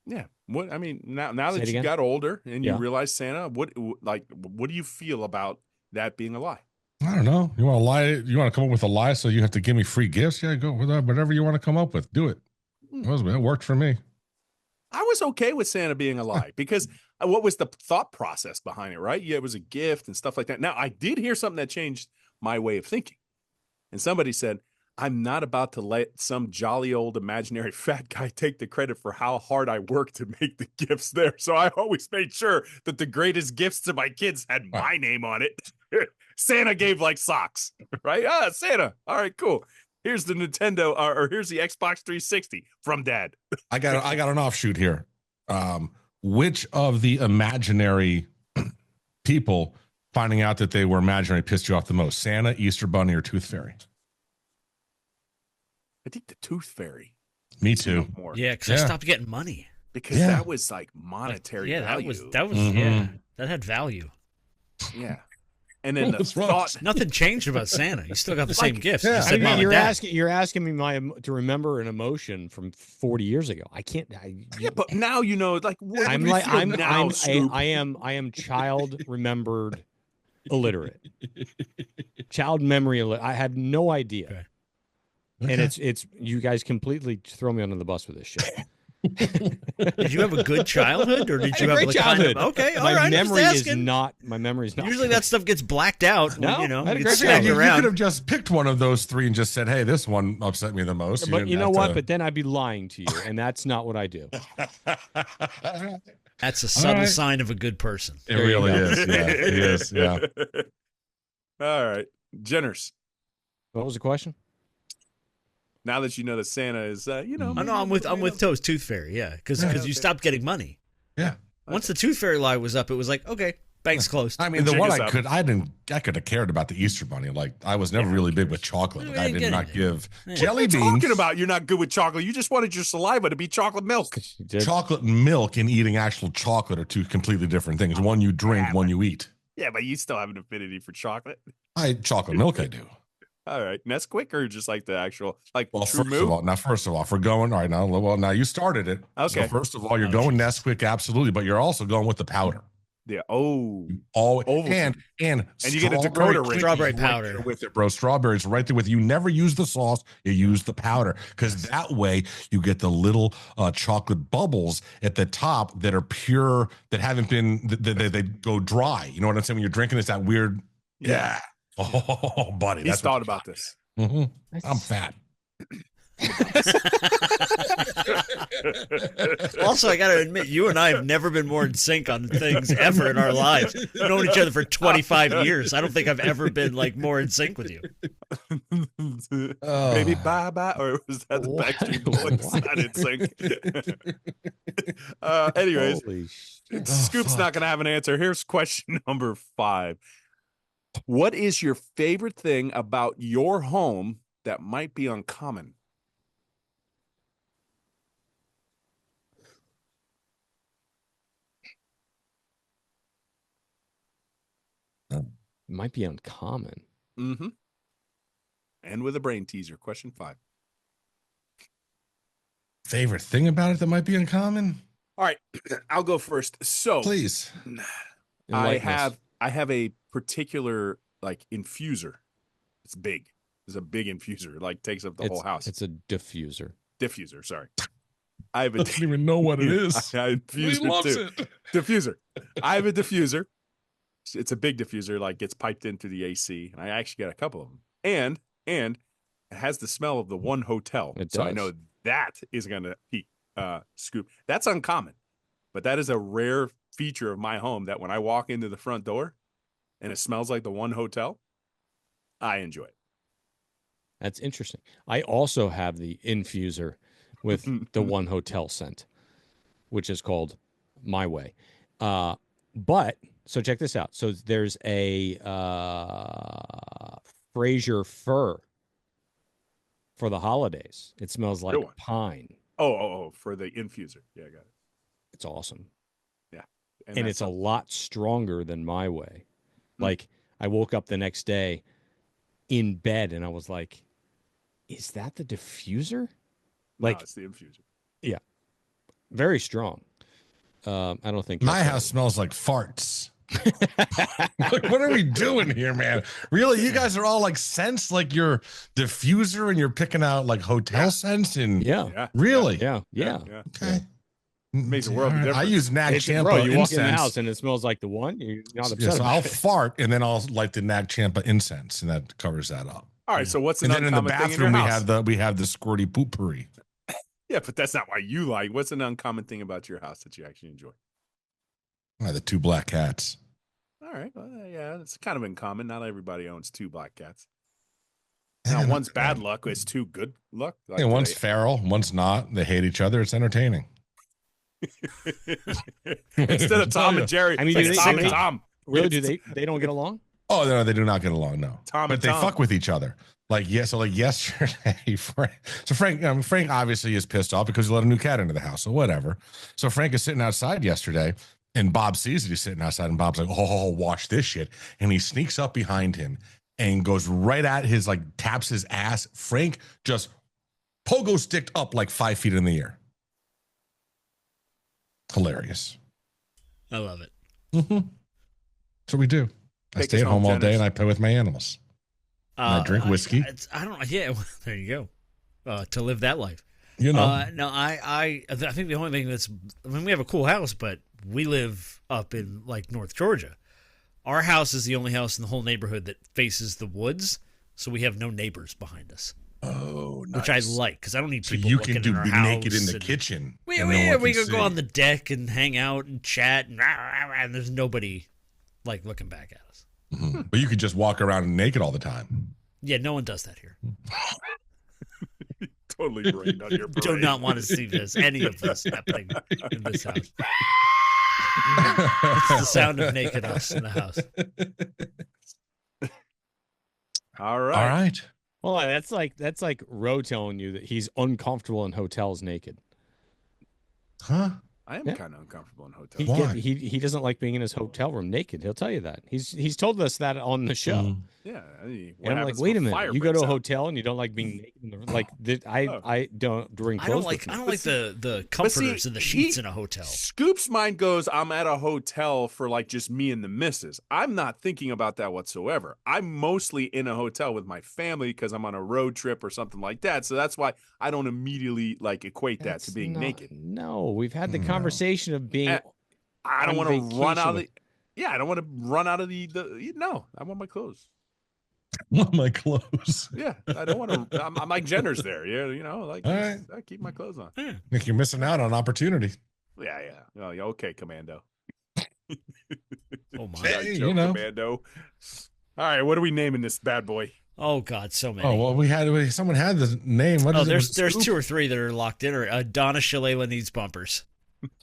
Yeah. What I mean, now Say that it you again? got older and you Yeah. realize Santa, what do you feel about that being a lie? I don't know. You want to lie? You want to come up with a lie so you have to give me free gifts? Yeah, go with that. Whatever you want to come up with, do it. It worked for me. I was okay with Santa being a lie because what was the thought process behind it, right? Yeah, it was a gift and stuff like that. Now, I did hear something that changed my way of thinking. And somebody said, I'm not about to let some jolly old imaginary fat guy take the credit for how hard I worked to make the gifts there. So I always made sure that the greatest gifts to my kids had my name on it. Santa gave like socks, right? Santa. All right, cool. Here's the Nintendo, or here's the Xbox 360 from Dad. I got an offshoot here. Which of the imaginary people finding out that they were imaginary pissed you off the most? Santa, Easter Bunny, or Tooth Fairy? I think the Tooth Fairy. Me too. More. Yeah, because I stopped getting money. Because that was like monetary value. that was yeah, that had value. Yeah. And then the thought, nothing changed about Santa. You still got the same gifts. Yeah. Said, Mom and You're Dad. asking me to remember an emotion from 40 years ago. I can't. yeah, but now you know, like what I'm do you like feel now, Scoop? I am child remembered illiterate. Child memory illiterate. I have no idea. Okay. And it's you guys completely throw me under the bus with this shit. Did you have a good childhood, or did you have great like childhood. Okay, all My right. memory is not. My memory is not. Usually that stuff gets blacked out. No, you know, I had a you great get childhood. smacked You around. could have just picked one of those 3 and just said, "Hey, this one upset me the most." But you know what? But then I'd be lying to you, and that's not what I do. That's a subtle sign of a good person. It really is. Yeah, it is. Yeah. All right, Jenners. What was the question? Now that you know that Santa is, Oh, no, I'm with Toast, Tooth Fairy, yeah, because you stopped getting money. Yeah. Once the Tooth Fairy lie was up, it was like, okay, bank's closed. I mean, the one I could have cared about the Easter Bunny. Like, I was never really big with chocolate. Like, I did not give jelly beans. Talking about you're not good with chocolate. You just wanted your saliva to be chocolate milk. Chocolate milk and eating actual chocolate are 2 completely different things. One you drink, one you eat. Yeah, but you still have an affinity for chocolate. Chocolate milk, I do. All right, Nesquik or just like the actual Well, True first of all, if we're going, all right, now you started it. Okay. So first of all, you're going Nesquik, absolutely, but you're also going with the powder. Yeah. Oh. And you get a Dakota ring. Strawberry powder right with it, bro. Strawberries right there with you. Never use the sauce. You use the powder because that way you get the little chocolate bubbles at the top that are pure, that haven't been, they go dry. You know what I'm saying? When you're drinking, it's that weird. Yeah. Oh, buddy. He's thought about this. Mm-hmm. I'm fat. Also, I got to admit, you and I have never been more in sync on things ever in our lives. We've known each other for 25 years. I don't think I've ever been like more in sync with you. Maybe bye-bye, or was that the Backstreet Boys? Not in sync. Anyways, Scoop's not going to have an answer. Here's question number 5. What is your favorite thing about your home that might be uncommon? Might be uncommon. Mm-hmm. And with a brain teaser, question 5. Favorite thing about it that might be uncommon? All right, I'll go first. So please. I have a particular like infuser. It's big. It's a big infuser. It like takes up the whole house. It's a diffuser. Diffuser, sorry. I have a doesn't even know what it is. I infuse he loves too. it. Diffuser. I have a diffuser. It's a big diffuser, like gets piped into the AC. And I actually got a couple of them. And it has the smell of the one hotel. So I know that is gonna be Scoop. That's uncommon. But that is a rare feature of my home that when I walk into the front door and it smells like the one hotel, I enjoy it. That's interesting. I also have the infuser with the one hotel scent, which is called My Way. But so check this out. So there's a Fraser for the holidays. It smells like Good one. pine. Oh, for the infuser. Yeah, I got it. It's awesome. Yeah. And it's a lot stronger than my way. Like, I woke up the next day in bed and I was like, is that the diffuser? Like, no, it's the infuser. Yeah. Very strong. I don't think my house smells like farts. Like, what are we doing here, man? Really, you guys are all like scents, like your diffuser, and you're picking out like hotel scents, and really, yeah. Okay, makes a world of difference. I use Nag Champa bro, you walk incense. in the house and it smells like the one. You're not upset. Yeah, so about I'll it. fart, and then I'll light the Nag Champa incense, and that covers that up. All right, so what's and an then in the uncommon thing bathroom in we your house? have the squirty poopery. Yeah, but that's not why you like. What's an uncommon thing about your house that you actually enjoy? The 2 black cats. All right, well, yeah, it's kind of in common. Not everybody owns 2 black cats. Now, one's bad luck, it's 2 good luck. Like Yeah, one's feral, one's not. They hate each other. It's entertaining. Instead of Tom and Jerry, I mean, it's Tom and Tom. Really? Do they don't get along? Oh no, they do not get along. No, Tom but and they Tom. fuck with each other. Like so like yesterday, Frank obviously is pissed off because he let a new cat into the house. So whatever. So Frank is sitting outside yesterday, and Bob sees that he's sitting outside, and Bob's like, "Oh, watch this shit!" And he sneaks up behind him and goes right at his taps his ass. Frank just pogo sticked up like 5 feet in the air. Hilarious. I love it. Mm-hmm. That's what we do. I stay at home all day and I play with my animals. And I drink whiskey. I don't. Yeah, well, there you go. To live that life. You know. No, I think the only thing we have a cool house, but we live up in North Georgia. Our house is the only house in the whole neighborhood that faces the woods, so we have no neighbors behind us. Oh, nice. Which I like because I don't need so people. You looking can in our be house naked in the kitchen. We can go on the deck and hang out and chat, and there's nobody looking back at us. Mm-hmm. But you could just walk around naked all the time. Yeah, no one does that here. Totally rained on your parade. Do not want to see any of this happening in this house. It's the sound of naked us in the house. All right. Well, that's like Ro telling you that he's uncomfortable in hotels naked. Huh? I am kind of uncomfortable in hotels. Why? He doesn't like being in his hotel room naked. He'll tell you that. He's told us that on the show. Yeah, and I'm like, wait a minute. You go to a hotel and you don't like being naked in the room? I don't during. I don't like the comforters and the sheets in a hotel. Scoop's mind goes, I'm at a hotel for just me and the missus. I'm not thinking about that whatsoever. I'm mostly in a hotel with my family because I'm on a road trip or something like that. So that's why I don't immediately equate that to being naked. No, we've had the conversation of being. I don't want to run out of the. Yeah, I don't want to run out of the. No, I want my clothes. My clothes. Yeah, I don't want to. I'm like Jenner's there. Yeah, all right. I keep my clothes on. Nick, you're missing out on opportunity. Yeah. Oh, yeah. Okay, Commando. Oh my! Hey, Commando. All right, what are we naming this bad boy? Oh God, so many. Oh well, someone had the name. What is it? There's 2 or 3 that are locked in. Or Donna Shalala needs bumpers.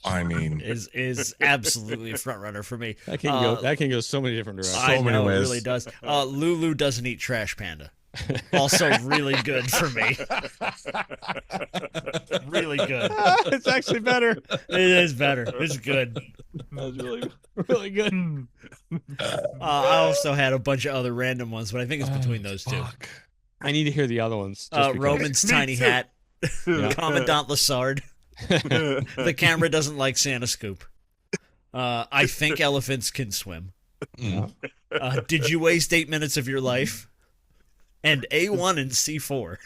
I mean, is absolutely a front runner for me. That can go so many different directions. I know, ways. It really does. Lulu doesn't eat trash panda. Also really good for me. Really good. It's actually better. It is better. It's good. That's really good. I also had a bunch of other random ones, but I think it's between those 2. I need to hear the other ones. Roman's tiny hat. Commandant Lassard. The camera doesn't like Santa Scoop. I think elephants can swim. Did you waste 8 minutes of your life? And A1 and C4.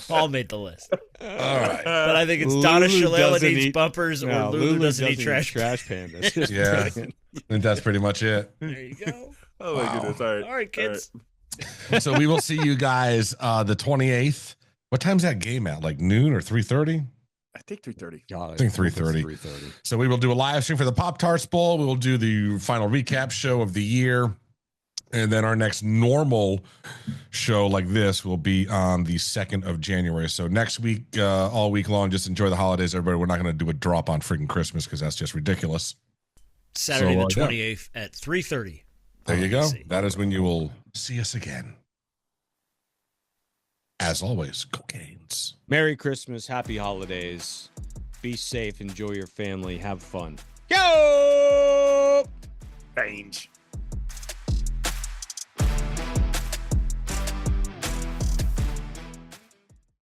All made the list. All right. But I think it's Donna Shalala needs bumpers or Lulu doesn't eat trash pandas. Yeah. I think that's pretty much it. There you go. Oh my goodness. All right, kids. So we will see you guys the 28th. What time's that game at? Like noon or 3:30? I think 3:30. I think 3:30. So we will do a live stream for the Pop-Tarts Bowl. We will do the final recap show of the year. And then our next normal show like this will be on the 2nd of January. So next week, all week long, just enjoy the holidays, everybody. We're not going to do a drop on freaking Christmas because that's just ridiculous. Saturday the 28th at 3:30. There you go. That is when you will see us again. As always, cocaines. Merry Christmas. Happy holidays. Be safe. Enjoy your family. Have fun. Yo! Change.